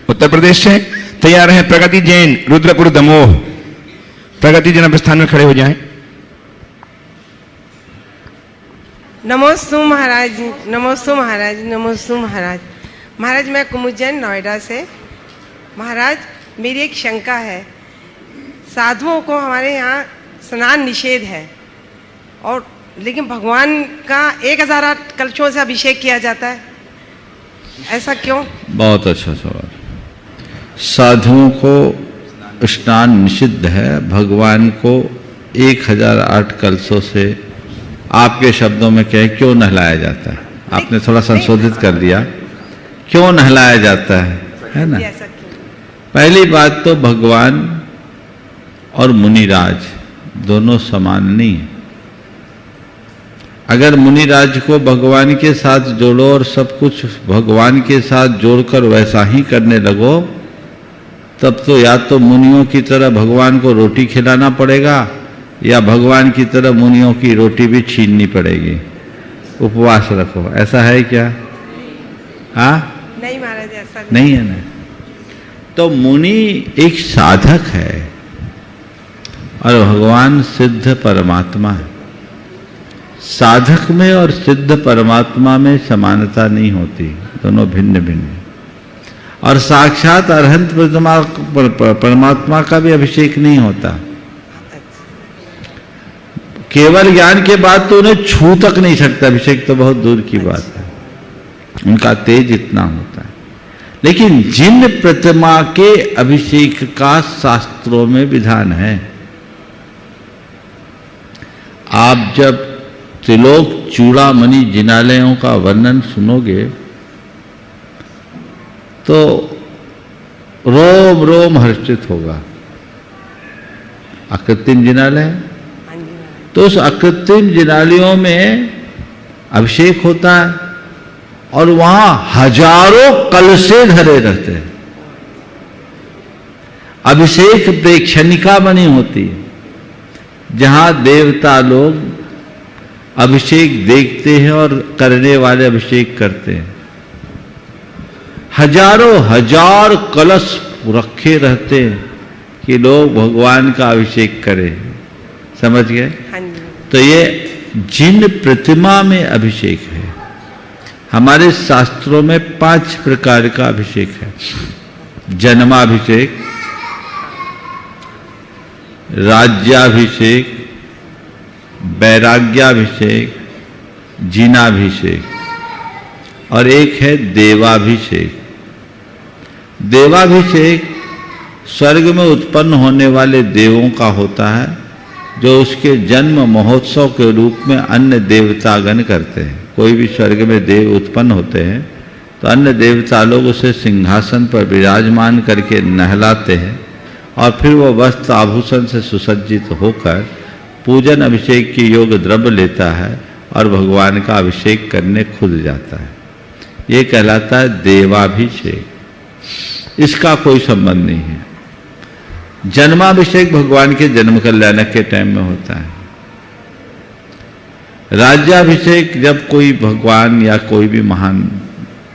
उत्तर प्रदेश से। तैयार हैं प्रगति जैन, रुद्रपुर दमोह। प्रगति जैन प्रस्थान में खड़े हो जाएं। नमोस्तु महाराज, नमोस्तु महाराज, नमोस्तु महाराज। महाराज मैं कुमुद जैन नोएडा से। महाराज मेरी एक शंका है, साधुओं को हमारे यहाँ स्नान निषेध है, और लेकिन भगवान का 1008 कलशों से अभिषेक किया जाता है, ऐसा क्यों? बहुत अच्छा सवाल। साधुओं को स्नान निषिद्ध है, भगवान को 1008 कलशों से आपके शब्दों में कहे क्यों नहलाया जाता है? आपने थोड़ा संशोधित कर दिया, क्यों नहलाया जाता है ना? पहली बात तो भगवान और मुनिराज दोनों समान नहीं है। अगर मुनिराज को भगवान के साथ जोड़ो और सब कुछ भगवान के साथ जोड़कर वैसा ही करने लगो, तब तो या तो मुनियों की तरह भगवान को रोटी खिलाना पड़ेगा, या भगवान की तरह मुनियों की रोटी भी छीननी पड़ेगी। उपवास रखो, ऐसा है क्या? नहीं महाराज, ऐसा नहीं है ना। तो मुनि एक साधक है और भगवान सिद्ध परमात्मा है। साधक में और सिद्ध परमात्मा में समानता नहीं होती, दोनों भिन्न भिन्न है। और साक्षात अरहंत परमात्मा का भी अभिषेक नहीं होता। केवल ज्ञान के बाद तो उन्हें छू तक नहीं सकता, अभिषेक तो बहुत दूर की बात है, उनका तेज इतना होता है। लेकिन जिन प्रतिमा के अभिषेक का शास्त्रों में विधान है। आप जब त्रिलोक चूड़ामणि जिनालयों का वर्णन सुनोगे तो रोम रोम हर्षित होगा। अकृत्रिम जिनालय, तो उस अकृत्रिम जिनालयों में अभिषेक होता है और वहां हजारों कलशे धरे रहते हैं। अभिषेक प्रेक्षणिका बनी होती है, जहां देवता लोग अभिषेक देखते हैं और करने वाले अभिषेक करते हैं। हजारों हजार कलश रखे रहते हैं कि लोग भगवान का अभिषेक करें। समझ गए? तो ये जिन प्रतिमा में अभिषेक है। हमारे शास्त्रों में 5 प्रकार का अभिषेक है। जन्माभिषेक, राज्याभिषेक, वैराग्याभिषेक, जिनाभिषेक और एक है देवाभिषेक। देवाभिषेक स्वर्ग में उत्पन्न होने वाले देवों का होता है, जो उसके जन्म महोत्सव के रूप में अन्य देवतागण करते हैं। कोई भी स्वर्ग में देव उत्पन्न होते हैं तो अन्य देवता लोग उसे सिंहासन पर विराजमान करके नहलाते हैं और फिर वो वस्त्र आभूषण से सुसज्जित होकर पूजन अभिषेक की योग द्रव्य लेता है और भगवान का अभिषेक करने खुद जाता है। ये कहलाता है देवाभिषेक। इसका कोई संबंध नहीं है। जन्माभिषेक भगवान के जन्म कल्याणक के टाइम में होता है। राज्याभिषेक जब कोई भगवान या कोई भी महान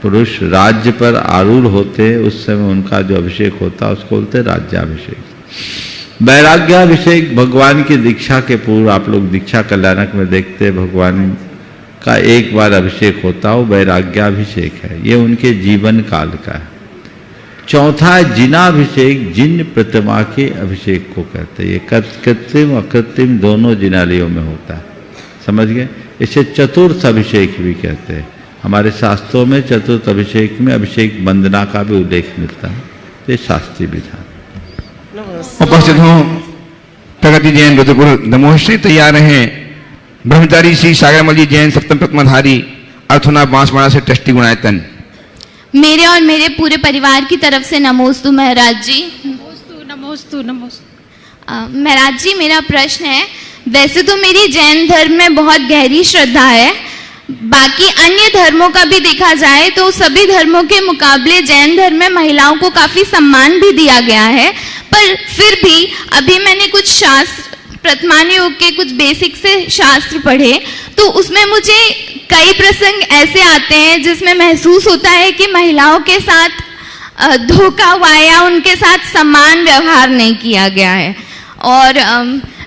पुरुष राज्य पर आरूढ़ होते हैं, उस समय उनका जो अभिषेक होता है उसको बोलते हैं राज्याभिषेक। वैराग्याभिषेक भगवान की दीक्षा के पूर्व, आप लोग दीक्षा कल्याणक में देखते हैं भगवान का एक बार अभिषेक होता है, वो वैराग्याभिषेक है। ये उनके जीवन काल का है। चौथा है जिनाभिषेक। जिन प्रतिमा के अभिषेक को कहते हैं। ये कृत्रिम अकृत्रिम दोनों जिनालयों में होता है। समझ गए? इसे चतुर्थ अभिषेक भी कहते हैं। हमारे शास्त्रों में चतुर्थ अभिषेक में अभिषेक वंदना का भी उल्लेख मिलता है। ये शास्त्रीय विधान। उपस्थित हों प्रगति जैन रुद्रपुर दमोहश्री तैयार हैं। ब्रह्मचारी श्री सागरमली जैन सप्तम प्रतिमाधारी अर्थुना बांसवाड़ा से ट्रस्टी गुणायतन। मेरे और मेरे पूरे परिवार की तरफ से नमोस्तु महाराज जी। नमोस्तु नमोस्तु। महाराज जी, मेरा प्रश्न है, वैसे तो मेरी जैन धर्म में बहुत गहरी श्रद्धा है, बाकी अन्य धर्मों का भी देखा जाए तो सभी धर्मों के मुकाबले जैन धर्म में महिलाओं को काफी सम्मान भी दिया गया है, पर फिर भी अभी मैंने कुछ शास्त्र, वर्तमान युग के कुछ बेसिक से शास्त्र पढ़े तो उसमें मुझे कई प्रसंग ऐसे आते हैं जिसमें महसूस होता है कि महिलाओं के साथ धोखा हुआ है या उनके साथ समान व्यवहार नहीं किया गया है। और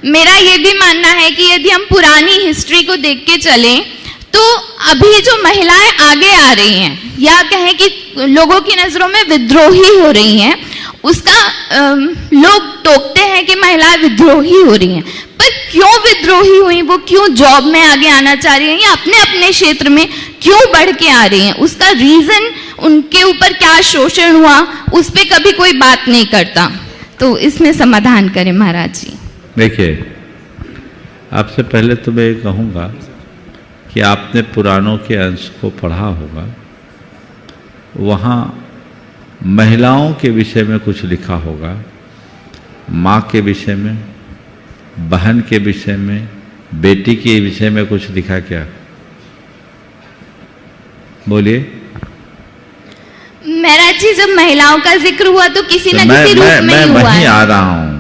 मेरा ये भी मानना है कि यदि हम पुरानी हिस्ट्री को देख के चलें तो अभी जो महिलाएं आगे आ रही हैं या कहें कि लोगों की नजरों में विद्रोही हो रही हैं, उसका लोग टोकते हैं कि महिलाएं विद्रोही हो रही हैं, पर क्यों विद्रोही हुई, वो क्यों जॉब में आगे आना चाह रही हैं या अपने अपने क्षेत्र में क्यों बढ़ के आ रही हैं, उसका रीजन, उनके ऊपर क्या शोषण हुआ, उस पर कभी कोई बात नहीं करता। तो इसमें समाधान करें महाराज जी। देखिए, आपसे पहले तो मैं ये कहूँगा कि आपने पुराणों के अंश को पढ़ा होगा, वहाँ महिलाओं के विषय में कुछ लिखा होगा, माँ के विषय में, बहन के विषय में, बेटी के विषय में कुछ लिखा क्या? बोलिए। महाराज जी, जब महिलाओं का जिक्र हुआ तो किसी न किसी रूप में ही हुआ है। मैं वहीं आ रहा हूँ।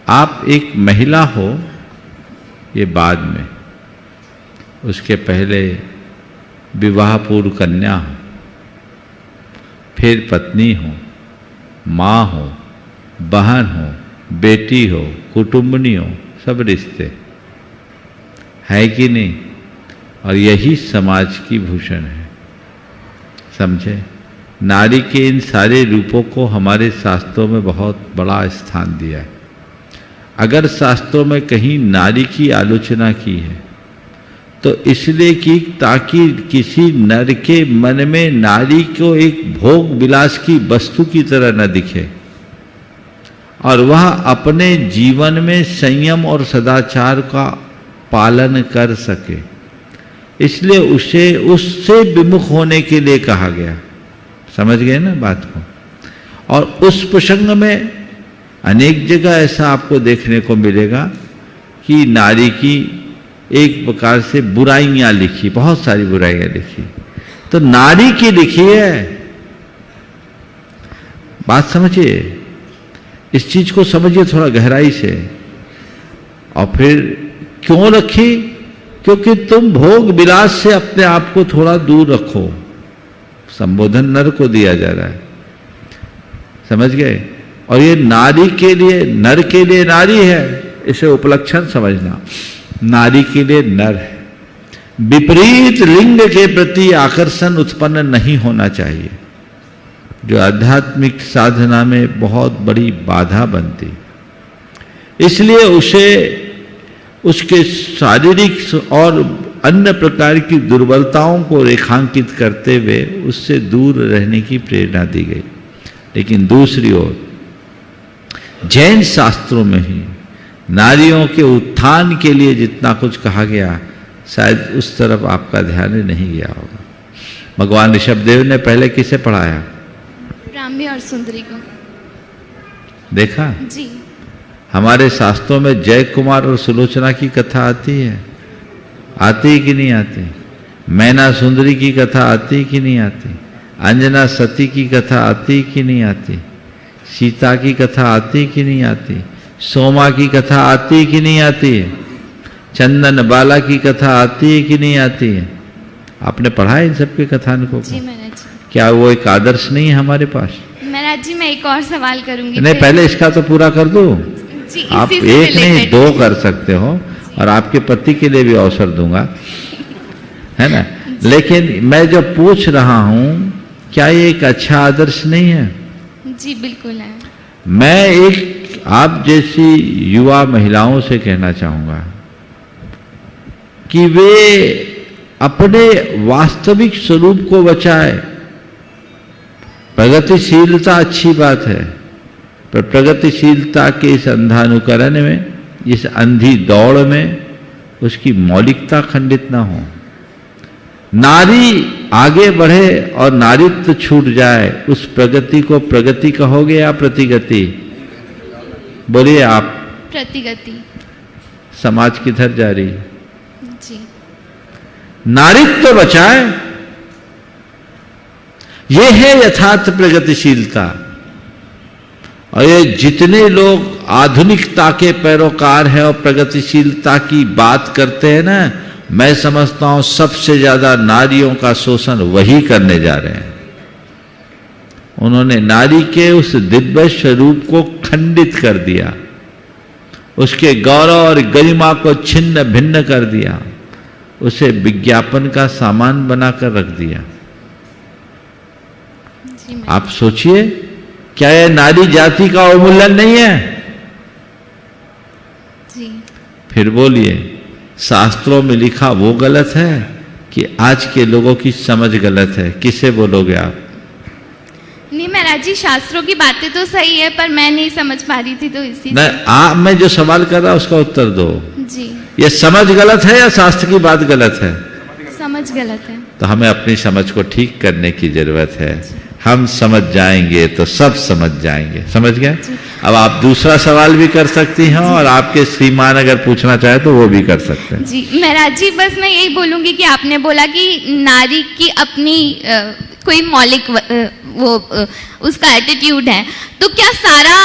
आप एक महिला हो ये बाद में, उसके पहले विवाह पूर्व कन्या हो, फिर पत्नी हो, माँ हो, बहन हो, बेटी हो, कुटुंबनी हो, सब रिश्ते है कि नहीं? और यही समाज की भूषण है। समझे? नारी के इन सारे रूपों को हमारे शास्त्रों में बहुत बड़ा स्थान दिया है। अगर शास्त्रों में कहीं नारी की आलोचना की है तो इसलिए कि ताकि किसी नर के मन में नारी को एक भोग विलास की वस्तु की तरह न दिखे और वह अपने जीवन में संयम और सदाचार का पालन कर सके, इसलिए उसे उससे विमुख होने के लिए कहा गया। समझ गए ना बात को? और उस प्रसंग में अनेक जगह ऐसा आपको देखने को मिलेगा कि नारी की एक प्रकार से बुराइयां लिखी, बहुत सारी बुराइयां लिखी, तो नारी की लिखी है। बात समझिए, इस चीज को समझिए थोड़ा गहराई से। और फिर क्यों रखी? क्योंकि तुम भोग विलास से अपने आप को थोड़ा दूर रखो। संबोधन नर को दिया जा रहा है, समझ गए? और ये नारी के लिए, नर के लिए नारी है, इसे उपलक्षण समझना। नारी के लिए नर है। विपरीत लिंग के प्रति आकर्षण उत्पन्न नहीं होना चाहिए, जो आध्यात्मिक साधना में बहुत बड़ी बाधा बनती। इसलिए उसे उसके शारीरिक और अन्य प्रकार की दुर्बलताओं को रेखांकित करते हुए उससे दूर रहने की प्रेरणा दी गई। लेकिन दूसरी ओर जैन शास्त्रों में ही नारियों के उत्थान के लिए जितना कुछ कहा गया, शायद उस तरफ आपका ध्यान नहीं गया होगा। भगवान ऋषभदेव ने पहले किसे पढ़ाया? ब्राह्मी और सुंदरी को। देखा जी। हमारे शास्त्रों में जय कुमार और सुलोचना की कथा आती है, आती कि नहीं आती? मैना सुंदरी की कथा आती कि नहीं आती? अंजना सती की कथा आती कि नहीं आती? सीता की कथा आती कि नहीं आती? सोमा की कथा आती कि नहीं आती है? चंदन बाला की कथा आती है कि नहीं आती है? आपने पढ़ा है इन सबके कथानकों को? जी महाराज जी। क्या वो एक आदर्श नहीं है हमारे पास? महाराज जी मैं एक और सवाल करूंगी। नहीं, पहले इसका तो पूरा कर दो। जी, आप इसी से एक नहीं दो कर सकते हो, और आपके पति के लिए भी अवसर दूंगा, है ना? लेकिन मैं जो पूछ रहा हूं, क्या ये एक अच्छा आदर्श नहीं है? जी बिल्कुल है। मैं एक आप जैसी युवा महिलाओं से कहना चाहूंगा कि वे अपने वास्तविक स्वरूप को बचाए। प्रगतिशीलता अच्छी बात है, पर प्रगतिशीलता के इस अंधानुकरण में, इस अंधी दौड़ में उसकी मौलिकता खंडित ना हो। नारी आगे बढ़े और नारीत्व छूट जाए, उस प्रगति को प्रगति कहोगे या प्रतिगति? बोलिए आप। प्रतिगति। समाज किधर जा रही है? जी। नारीत्व बचाए, यह है यथार्थ प्रगतिशीलता। और ये जितने लोग आधुनिकता के पैरोकार हैं और प्रगतिशीलता की बात करते हैं ना, मैं समझता हूं सबसे ज्यादा नारियों का शोषण वही करने जा रहे हैं। उन्होंने नारी के उस दिव्य स्वरूप को खंडित कर दिया, उसके गौरव और गरिमा को छिन्न भिन्न कर दिया, उसे विज्ञापन का सामान बनाकर रख दिया। आप सोचिए, क्या यह नारी जाति का अवमूल्यन नहीं है? जी। फिर बोलिए, शास्त्रों में लिखा वो गलत है कि आज के लोगों की समझ गलत है? किसे बोलोगे आप? नहीं महाराज जी, शास्त्रों की बातें तो सही है, पर मैं नहीं समझ पा रही थी, तो इसी मैं जो सवाल कर रहा हूं उसका उत्तर दो। जी। ये समझ गलत है या शास्त्र की बात गलत है? समझ गलत है। तो हमें अपनी समझ को ठीक करने की जरूरत है। हम समझ जाएंगे तो सब समझ जाएंगे। समझ गए? अब आप दूसरा सवाल भी कर सकती हैं, और आपके श्रीमान अगर पूछना चाहे तो वो भी कर सकते हैं। जी महाराज जी, बस मैं यही बोलूंगी कि आपने बोला कि नारी की अपनी कोई मौलिक उसका एटीट्यूड है, तो क्या सारा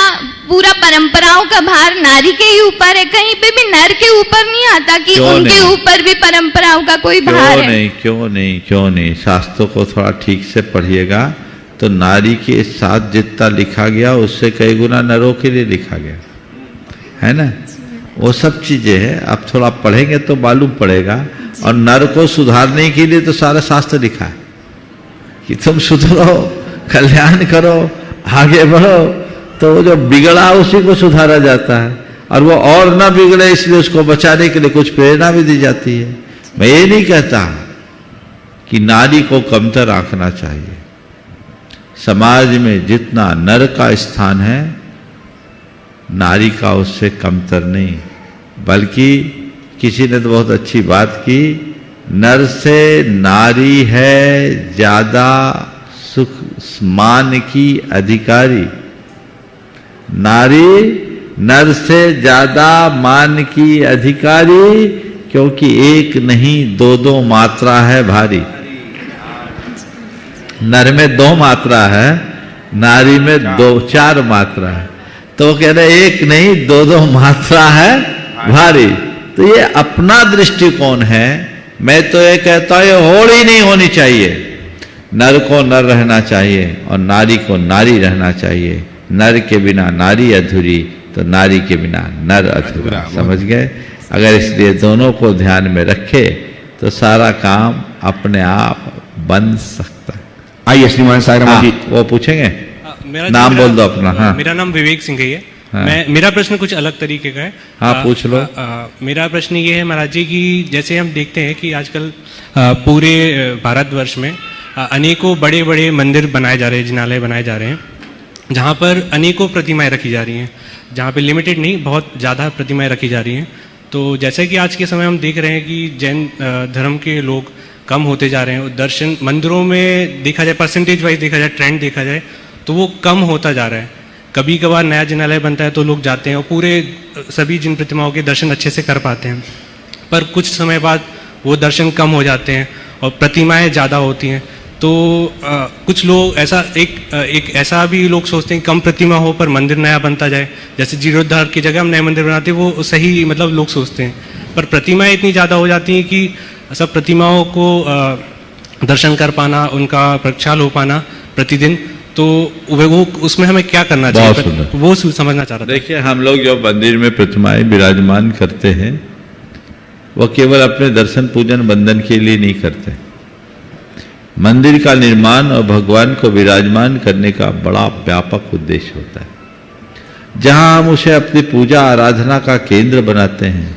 पूरा परंपराओं का भार नारी के ही ऊपर है? कहीं पे भी नर के ऊपर नहीं आता कि उनके ऊपर भी परंपराओं का कोई भार है? क्यों नहीं? शास्त्रों को थोड़ा ठीक से पढ़िएगा तो नारी के साथ जितना लिखा गया उससे कई गुना नरों के लिए लिखा गया है ना। वो सब चीजें हैं, अब थोड़ा पढ़ेंगे तो मालूम पड़ेगा। और नर को सुधारने के लिए तो सारा शास्त्र लिखा है कि तुम सुधरो, कल्याण करो, आगे बढ़ो। तो वो जो बिगड़ा उसी को सुधारा जाता है, और वो और ना बिगड़े इसलिए उसको बचाने के लिए कुछ प्रेरणा भी दी जाती है। मैं ये नहीं कहता कि नारी को कमतर आंकना चाहिए। समाज में जितना नर का स्थान है, नारी का उससे कमतर नहीं, बल्कि किसी ने तो बहुत अच्छी बात की, नर से नारी है ज्यादा सुख मान की अधिकारी। नारी नर से ज्यादा मान की अधिकारी, क्योंकि एक नहीं दो दो मात्रा है भारी। नर में 2 मात्रा है, नारी में 4 मात्रा है। तो वो कह रहे एक नहीं 2 मात्रा है भारी। तो ये अपना दृष्टिकोण है। मैं तो ये कहता हूं ये होड़ी नहीं होनी चाहिए। नर को नर रहना चाहिए और नारी को नारी रहना चाहिए। नर के बिना नारी अधूरी, तो नारी के बिना नर अधूरा। समझ गए? अगर इसलिए दोनों को ध्यान में रखे तो सारा काम अपने आप बन सकता है। आइए श्रीमान सागर जी, वो पूछेंगे। नाम बोल दो अपना। हाँ, मेरा नाम विवेक सिंह है। हाँ। मेरा प्रश्न कुछ अलग तरीके का है। हाँ, पूछ लो। मेरा प्रश्न ये है महाराज जी कि जैसे हम देखते हैं कि आजकल पूरे भारतवर्ष में अनेकों बड़े बड़े मंदिर बनाए जा रहे हैं, जिनालय बनाए जा रहे हैं, जहाँ पर अनेकों प्रतिमाएं रखी जा रही हैं, जहाँ पे लिमिटेड नहीं बहुत ज़्यादा प्रतिमाएं रखी जा रही हैं। तो जैसे कि आज के समय हम देख रहे हैं कि जैन धर्म के लोग कम होते जा रहे हैं। दर्शन मंदिरों में देखा जाए, परसेंटेज वाइज देखा जाए, ट्रेंड देखा जाए तो वो कम होता जा रहा है। कभी कभार नया जिनालय बनता है तो लोग जाते हैं और पूरे सभी जिन प्रतिमाओं के दर्शन अच्छे से कर पाते हैं, पर कुछ समय बाद वो दर्शन कम हो जाते हैं और प्रतिमाएं ज़्यादा होती हैं। तो कुछ लोग ऐसा एक ऐसा भी लोग सोचते हैं कम प्रतिमा हो पर मंदिर नया बनता जाए, जैसे जीर्णोद्धार की जगह हम नए मंदिर बनाते हैं, वो सही मतलब लोग सोचते हैं। पर प्रतिमाएं इतनी ज़्यादा हो जाती हैं कि सब प्रतिमाओं को दर्शन कर पाना, उनका प्रक्षाल हो पाना प्रतिदिन, तो वो उसमें हमें क्या करना चाहिए, वो समझना चाह रहा था। देखिए, हम लोग जो मंदिर में प्रतिमाएं विराजमान करते हैं वो केवल अपने दर्शन पूजन वंदन के लिए नहीं करते। मंदिर का निर्माण और भगवान को विराजमान करने का बड़ा व्यापक उद्देश्य होता है। जहां हम उसे अपनी पूजा आराधना का केंद्र बनाते हैं,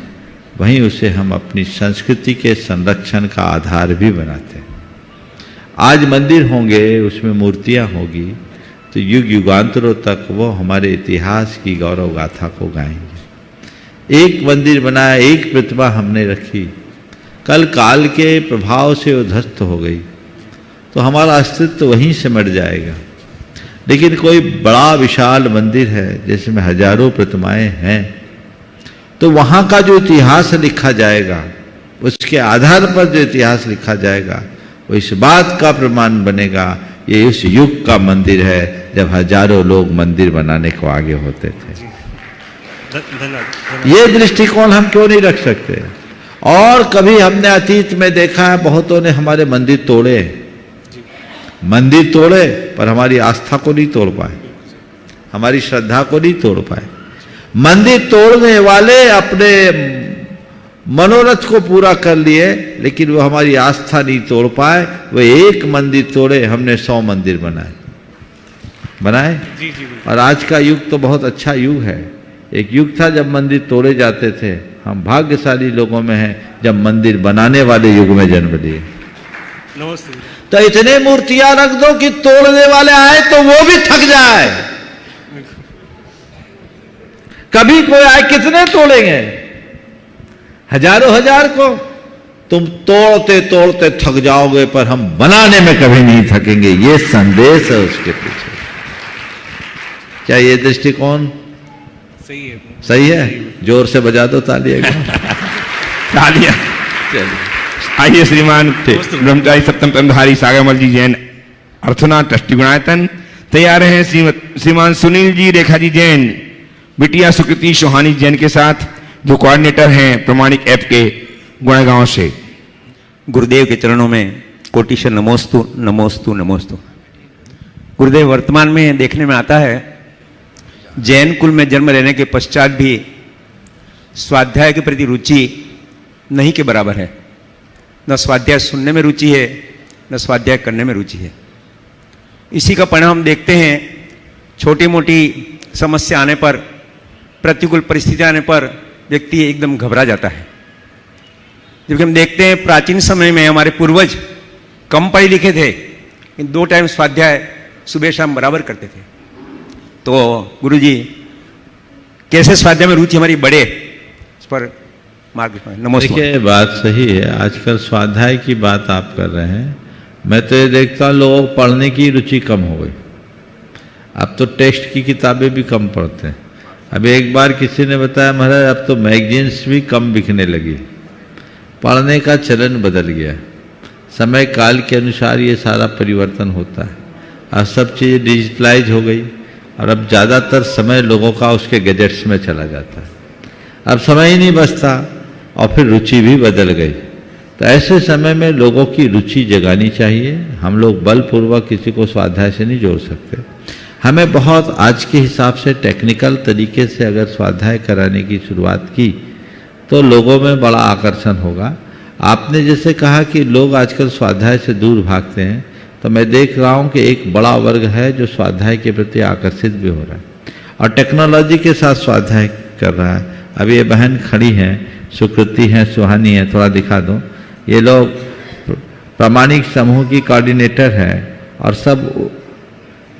वहीं उसे हम अपनी संस्कृति के संरक्षण का आधार भी बनाते हैं। आज मंदिर होंगे, उसमें मूर्तियां होगी, तो युग युगांतरों तक वो हमारे इतिहास की गौरव गाथा को गाएंगे। एक मंदिर बनाया, एक प्रतिमा हमने रखी, कल काल के प्रभाव से वो ध्वस्त हो गई, तो हमारा अस्तित्व वहीं से मर जाएगा। लेकिन कोई बड़ा विशाल मंदिर है जिसमें हजारों प्रतिमाएं हैं, तो वहां का जो इतिहास लिखा जाएगा, उसके आधार पर जो इतिहास लिखा जाएगा, वो इस बात का प्रमाण बनेगा ये उस युग का मंदिर है जब हजारों लोग मंदिर बनाने को आगे होते थे। ये दृष्टिकोण हम क्यों नहीं रख सकते? और कभी हमने अतीत में देखा है बहुतों ने हमारे मंदिर तोड़े, मंदिर तोड़े पर हमारी आस्था को नहीं तोड़ पाए, हमारी श्रद्धा को नहीं तोड़ पाए। मंदिर तोड़ने वाले अपने मनोरथ को पूरा कर लिए, लेकिन वो हमारी आस्था नहीं तोड़ पाए। वो एक मंदिर तोड़े, हमने 100 मंदिर बनाए। और आज का युग तो बहुत अच्छा युग है। एक युग था जब मंदिर तोड़े जाते थे। हम भाग्यशाली लोगों में हैं जब मंदिर बनाने वाले युग में जन्म लिए। तो इतने मूर्तियां रख दो कि तोड़ने वाले आए तो वो भी थक जाए। कभी कोई आए, कितने तोड़ेंगे? हजारों हजार को। तुम तोड़ते तोड़ते थक जाओगे, पर हम बनाने में कभी नहीं थकेंगे। ये संदेश है उसके पीछे। क्या ये दृष्टिकोण सही है? सही है। जोर से बजा दो तालियां। तालियां। आइए श्रीमान ब्रह्मचारी सप्तम तंधारी सागरमल जी जैन अर्थना ट्रस्टी गुणायतन तैयार हैं। श्रीमान सुनील जी रेखा जी जैन बिटिया सुकृति सोहानी जैन के साथ, जो कोऑर्डिनेटर हैं प्रमाणिक ऐप के गुड़गांव से। गुरुदेव के चरणों में कोटिशन नमोस्तु नमोस्तु नमोस्तु। गुरुदेव, वर्तमान में देखने में आता है जैन कुल में जन्म लेने के पश्चात भी स्वाध्याय के प्रति रुचि नहीं के बराबर है। न स्वाध्याय सुनने में रुचि है, न स्वाध्याय करने में रुचि है। इसी का परिणाम देखते हैं। छोटी मोटी समस्या आने पर, प्रतिकूल परिस्थिति आने पर व्यक्ति एकदम घबरा जाता है। जबकि हम देखते हैं प्राचीन समय में हमारे पूर्वज कम पढ़े लिखे थे, इन 2 टाइम स्वाध्याय सुबह शाम बराबर करते थे। तो गुरुजी कैसे स्वाध्याय में रुचि हमारी बढ़े, इस पर मार्ग नमस्ते। देखिए बात सही है, आजकल स्वाध्याय की बात आप कर रहे हैं। मैं तो ये देखता हूँ लोगों को पढ़ने की रुचि कम हो गई। अब तो टेक्स्ट की किताबें भी कम पढ़ते हैं। अब एक बार किसी ने बताया महाराज अब तो मैगजीन्स भी कम बिकने लगी, पढ़ने का चलन बदल गया। समय काल के अनुसार ये सारा परिवर्तन होता है। अब सब चीज़ें डिजिटलाइज हो गई और अब ज़्यादातर समय लोगों का उसके गैजेट्स में चला जाता है। अब समय ही नहीं बचता और फिर रुचि भी बदल गई। तो ऐसे समय में लोगों की रुचि जगानी चाहिए। हम लोग बलपूर्वक किसी को स्वाध्याय से नहीं जोड़ सकते। हमें बहुत आज के हिसाब से टेक्निकल तरीके से अगर स्वाध्याय कराने की शुरुआत की तो लोगों में बड़ा आकर्षण होगा। आपने जैसे कहा कि लोग आजकल स्वाध्याय से दूर भागते हैं, तो मैं देख रहा हूँ कि एक बड़ा वर्ग है जो स्वाध्याय के प्रति आकर्षित भी हो रहा है और टेक्नोलॉजी के साथ स्वाध्याय कर रहा है। अब ये बहन खड़ी हैं, सुकृति हैं, सुहानी हैं, थोड़ा दिखा दो। ये लोग प्रामाणिक समूह की कोऑर्डिनेटर हैं और सब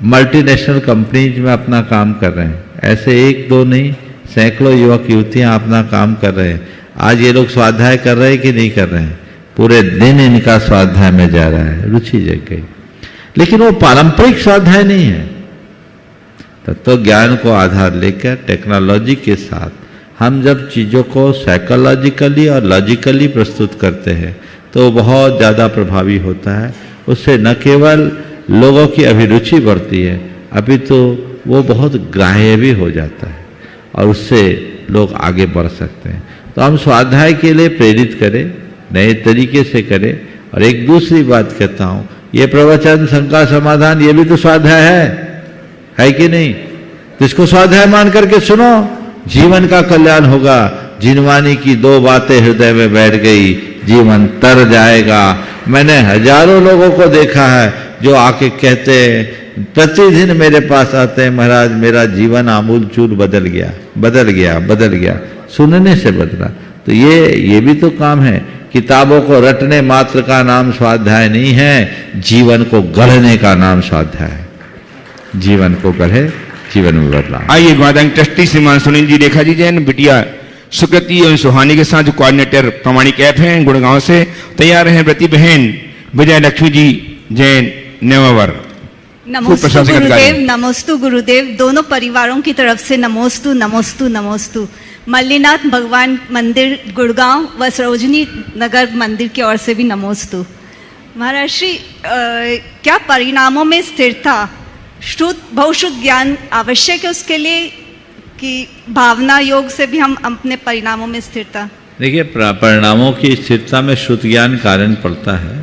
मल्टीनेशनल कंपनीज में अपना काम कर रहे हैं। ऐसे 1-2 नहीं, सैकड़ों युवक युवतियां अपना काम कर रहे हैं। आज ये लोग स्वाध्याय कर रहे हैं कि नहीं कर रहे हैं? पूरे दिन इनका स्वाध्याय में जा रहा है, रुचि जग गई। लेकिन वो पारंपरिक स्वाध्याय नहीं है। तत्व ज्ञान को आधार लेकर टेक्नोलॉजी के साथ हम जब चीज़ों को साइकोलॉजिकली और लॉजिकली प्रस्तुत करते हैं तो वो बहुत ज़्यादा प्रभावी होता है। उससे न केवल लोगों की अभिरुचि बढ़ती है, अभी तो वो बहुत ग्राह्य भी हो जाता है और उससे लोग आगे बढ़ सकते हैं। तो हम स्वाध्याय के लिए प्रेरित करें, नए तरीके से करें। और एक दूसरी बात कहता हूँ, ये प्रवचन, शंका समाधान, ये भी तो स्वाध्याय है कि नहीं? तो इसको स्वाध्याय मान करके सुनो, जीवन का कल्याण होगा। जिनवानी की 2 बातें हृदय में बैठ गई, जीवन तर जाएगा। मैंने हजारों लोगों को देखा है जो आके कहते हैं, प्रतिदिन मेरे पास आते हैं, महाराज मेरा जीवन आमूल चूल बदल गया, बदल गया, बदल गया। सुनने से बदला। तो ये भी तो काम है। किताबों को रटने मात्र का नाम स्वाध्याय नहीं है, जीवन को गढ़ने का नाम स्वाध्याय है। जीवन को गढ़े, जीवन में बदलाव। आइए गोदान ट्रस्टी श्रीमान सुनील जी रेखा जी जैन, बिटिया सुकृति और सुहानी के साथ जो कोऑर्डिनेटर प्रामाणिक ऐप हैं गुड़गांव से तैयार हैं। प्रति बहन विजय लक्ष्मी जी जैन नेवावर। नमोस्तु गुरुदेव, नमोस्तु गुरुदेव। दोनों परिवारों की तरफ से नमोस्तु नमोस्तु नमोस्तु। मल्लीनाथ भगवान मंदिर गुड़गांव व सरोजनी नगर मंदिर की ओर से भी नमोस्तु। महाराज श्री, क्या परिणामों में स्थिरता, शुद्ध बहुशुद्ध ज्ञान आवश्यक है उसके लिए, कि भावना योग से भी हम अपने परिणामों में स्थिरता? देखिए, परिणामों की स्थिरता में शुद्ध ज्ञान कारण पड़ता है,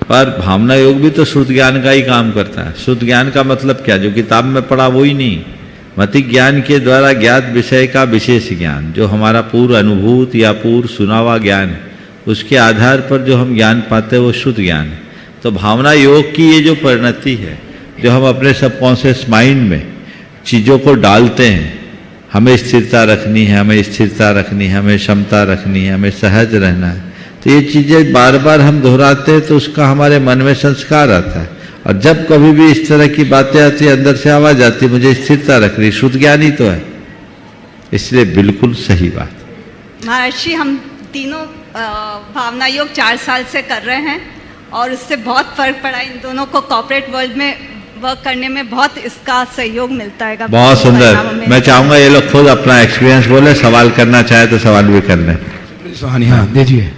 पर भावना योग भी तो शुद्ध ज्ञान का ही काम करता है। शुद्ध ज्ञान का मतलब क्या? जो किताब में पढ़ा वो ही नहीं, मतिक ज्ञान के द्वारा ज्ञात विषय का विशेष ज्ञान, जो हमारा पूर्व अनुभूत या पूर्व सुना हुआ ज्ञान है, उसके आधार पर जो हम ज्ञान पाते हैं वो शुद्ध ज्ञान है। तो भावना योग की ये जो परिणति है, जो हम अपने सबकॉन्शियस माइंड में चीज़ों को डालते हैं, हमें स्थिरता रखनी है, हमें स्थिरता रखनी है, हमें क्षमता रखनी है, हमें सहज रहना है, तो ये चीज़ें बार बार हम दोहराते हैं तो उसका हमारे मन में संस्कार आता है। और जब कभी भी इस तरह की बातें आती है, अंदर से आवाज़ आती है, मुझे स्थिरता रखनी, शुद्ध ज्ञान ही तो है। इसलिए बिल्कुल सही बात। महर्षि, हम तीनों भावना योग 4 साल से कर रहे हैं और उससे बहुत फर्क पड़ा। इन दोनों को कॉर्पोरेट वर्ल्ड में वर्क करने में बहुत इसका सहयोग मिलता है। बहुत सुंदर। मैं चाहूँगा ये लोग खुद अपना एक्सपीरियंस बोले, सवाल करना चाहे तो सवाल भी कर लें। सुहानी, हाँ दीजिए।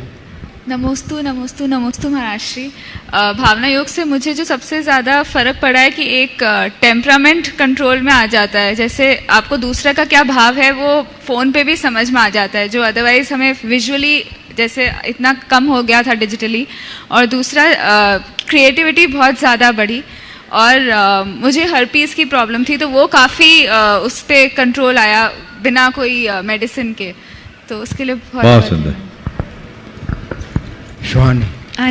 नमोस्तु नमोस्तु नमोस्तु महाराज श्री। भावना योग से मुझे जो सबसे ज़्यादा फ़र्क पड़ा है कि एक टेम्परामेंट कंट्रोल में आ जाता है। जैसे आपको दूसरे का क्या भाव है वो फ़ोन पे भी समझ में आ जाता है, जो अदरवाइज़ हमें विजुअली जैसे इतना कम हो गया था डिजिटली। और दूसरा, क्रिएटिविटी बहुत ज़्यादा बढ़ी। और मुझे हर्पीस की प्रॉब्लम थी, तो वो काफ़ी उस पर कंट्रोल आया बिना कोई मेडिसिन के, तो उसके लिए बहुत सुंदर।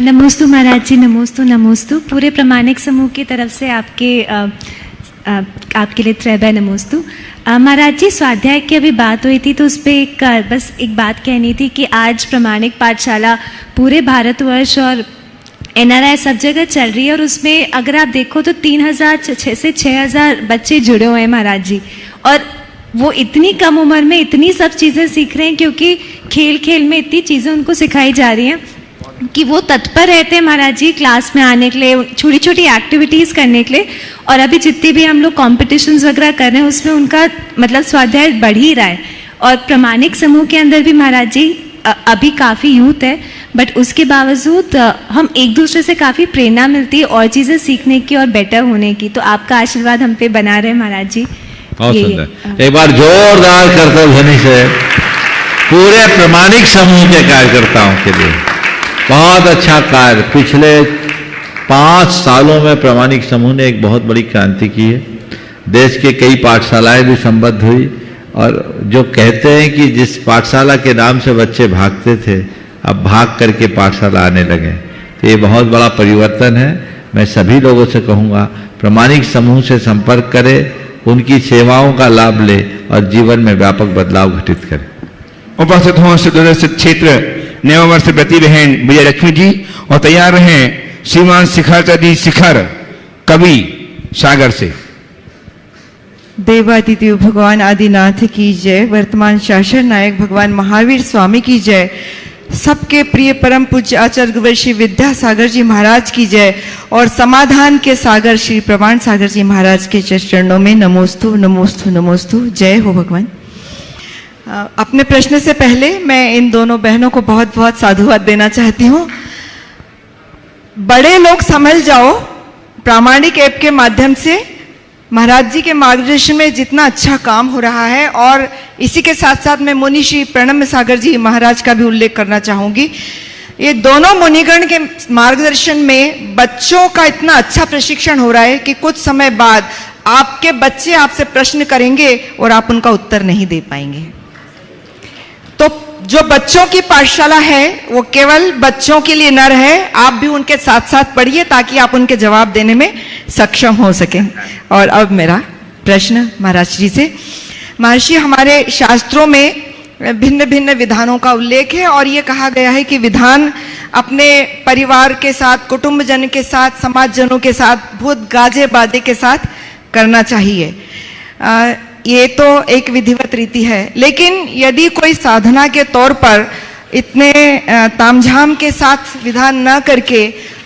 नमोस्तु महाराज जी, नमोस्तु नमोस्तु। पूरे प्रामाणिक समूह की तरफ से आपके आपके लिए त्रैबय नमोस्तु। महाराज जी, स्वाध्याय की अभी बात हुई थी तो उस पर बस एक बात कहनी थी कि आज प्रमाणिक पाठशाला पूरे भारतवर्ष और NRI सब जगह चल रही है और उसमें अगर आप देखो तो 3,000 से 6,000 बच्चे जुड़े हुए हैं महाराज जी, और वो इतनी कम उम्र में इतनी सब चीज़ें सीख रहे हैं क्योंकि खेल खेल में इतनी चीज़ें उनको सिखाई जा रही हैं कि वो तत्पर रहते हैं महाराज जी क्लास में आने के लिए, छोटी छोटी एक्टिविटीज़ करने के लिए। और अभी जितनी भी हम लोग कॉम्पिटिशन्स वगैरह कर रहे हैं उसमें उनका मतलब स्वाध्याय बढ़ ही रहा है। और प्रमाणिक समूह के अंदर भी महाराज जी अभी काफ़ी यूथ है, बट उसके बावजूद हम एक दूसरे से काफ़ी प्रेरणा मिलती है और चीज़ें सीखने की और बेटर होने की। तो आपका आशीर्वाद हम पे बना रहे महाराज जी। बहुत सुंदर, एक बार जोरदार करतल ध्वनि से पूरे प्रमाणिक समूह के कार्यकर्ताओं के लिए बहुत अच्छा कार्य। पिछले 5 सालों में प्रमाणिक समूह ने एक बहुत बड़ी क्रांति की है। देश के कई पाठशालाएं भी संबद्ध हुई और जो कहते हैं कि जिस पाठशाला के नाम से बच्चे भागते थे अब भाग करके पाठशाला आने लगे, तो ये बहुत बड़ा परिवर्तन है। मैं सभी लोगों से कहूँगा प्रमाणिक समूह से संपर्क करें, उनकी सेवाओं का लाभ ले और जीवन में व्यापक बदलाव घटित करें। उपस्थित हों सदस्य क्षेत्र नेवावर से प्रति बहन विजय लक्ष्मी जी और तैयार रहें श्रीमान शिखर शिखर कवि सागर से। देवादिदेव भगवान आदिनाथ की जय। वर्तमान शासन नायक भगवान महावीर स्वामी की जय। सबके प्रिय परम पूज्य आचार्य गुरुवर श्री विद्यासागर जी महाराज की जय। और समाधान के सागर श्री प्रमाण सागर जी महाराज के चरणों में नमोस्तु नमोस्तु नमोस्तु। जय हो भगवान। अपने प्रश्न से पहले मैं इन दोनों बहनों को बहुत बहुत साधुवाद देना चाहती हूँ। बड़े लोग समझ जाओ, प्रामाणिक ऐप के माध्यम से महाराज जी के मार्गदर्शन में जितना अच्छा काम हो रहा है, और इसी के साथ साथ मैं मुनि श्री प्रणम सागर जी महाराज का भी उल्लेख करना चाहूँगी। ये दोनों मुनिगण के मार्गदर्शन में बच्चों का इतना अच्छा प्रशिक्षण हो रहा है कि कुछ समय बाद आपके बच्चे आपसे प्रश्न करेंगे और आप उनका उत्तर नहीं दे पाएंगे। तो जो बच्चों की पाठशाला है वो केवल बच्चों के लिए न रहे, आप भी उनके साथ साथ पढ़िए ताकि आप उनके जवाब देने में सक्षम हो सकें। और अब मेरा प्रश्न महाराज जी से। महर्षि, हमारे शास्त्रों में भिन्न भिन्न विधानों का उल्लेख है और ये कहा गया है कि विधान अपने परिवार के साथ, कुटुंब जन के साथ, समाज जनों के साथ बहुत गाजे बाजे के साथ करना चाहिए। ये तो एक विधिवत रीति है, लेकिन यदि कोई साधना के तौर पर इतने तामझाम के साथ विधान न करके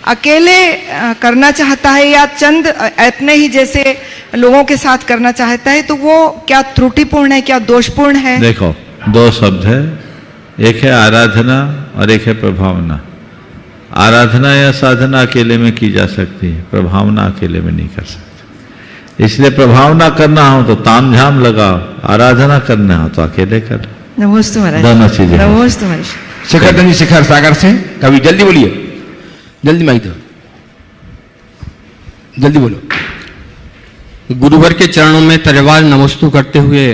अकेले करना चाहता है या चंद अपने ही जैसे लोगों के साथ करना चाहता है, तो वो क्या त्रुटिपूर्ण है, क्या दोषपूर्ण है? देखो, 2 शब्द है, एक है आराधना और एक है प्रभावना। आराधना या साधना अकेले में की जा सकती है, प्रभावना अकेले में नहीं कर सकती। इसलिए प्रभावना करना हो तो तामझाम लगाओ, आराधना करना हो तो अकेले कर। नमोस्तु महाराज। दोनों चीजें। नमोस्तु महाराज। शिखर शिखर सागर से कभी जल्दी बोलिए, जल्दी माइक दो, जल्दी बोलो। गुरुवर के चरणों में तलेवार नमोस्तु करते हुए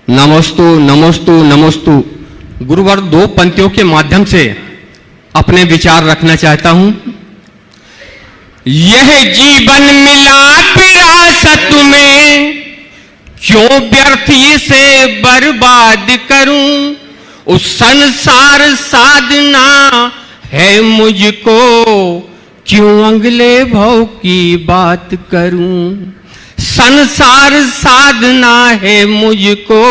नमोस्तु नमोस्तु नमोस्तु। गुरुवर 2 पंक्तियों के माध्यम से अपने विचार रखना चाहता हूं। यह जीवन मिला विरासत में, क्यों व्यर्थ इसे बर्बाद करूं। उस संसार साधना है मुझको, क्यों अगले भव की बात करूं। संसार साधना है मुझको,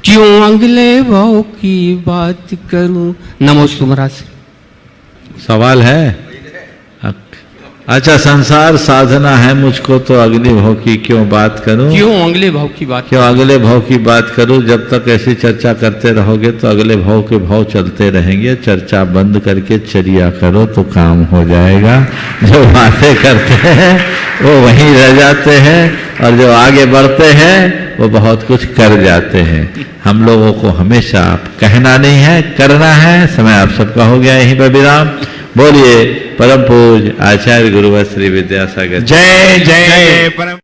क्यों अगले भव की बात करूं। नमोस्तु महाराज। सवाल है? अच्छा, संसार साधना है मुझको तो अगले भाव की क्यों बात करूं, क्यों अगले भाव की बात, क्यों अगले भाव की बात करूं। जब तक ऐसी चर्चा करते रहोगे तो अगले भाव के भाव चलते रहेंगे। चर्चा बंद करके चर्या करो तो काम हो जाएगा। जो बातें करते हैं वो वहीं रह जाते हैं और जो आगे बढ़ते हैं वो बहुत कुछ कर जाते हैं। हम लोगों को हमेशा कहना नहीं है, करना है। समय आप सबका हो गया, यहीं पर विराम। बोलिए परम पूज्य आचार्य गुरुवर श्री विद्यासागर। जय जय परम।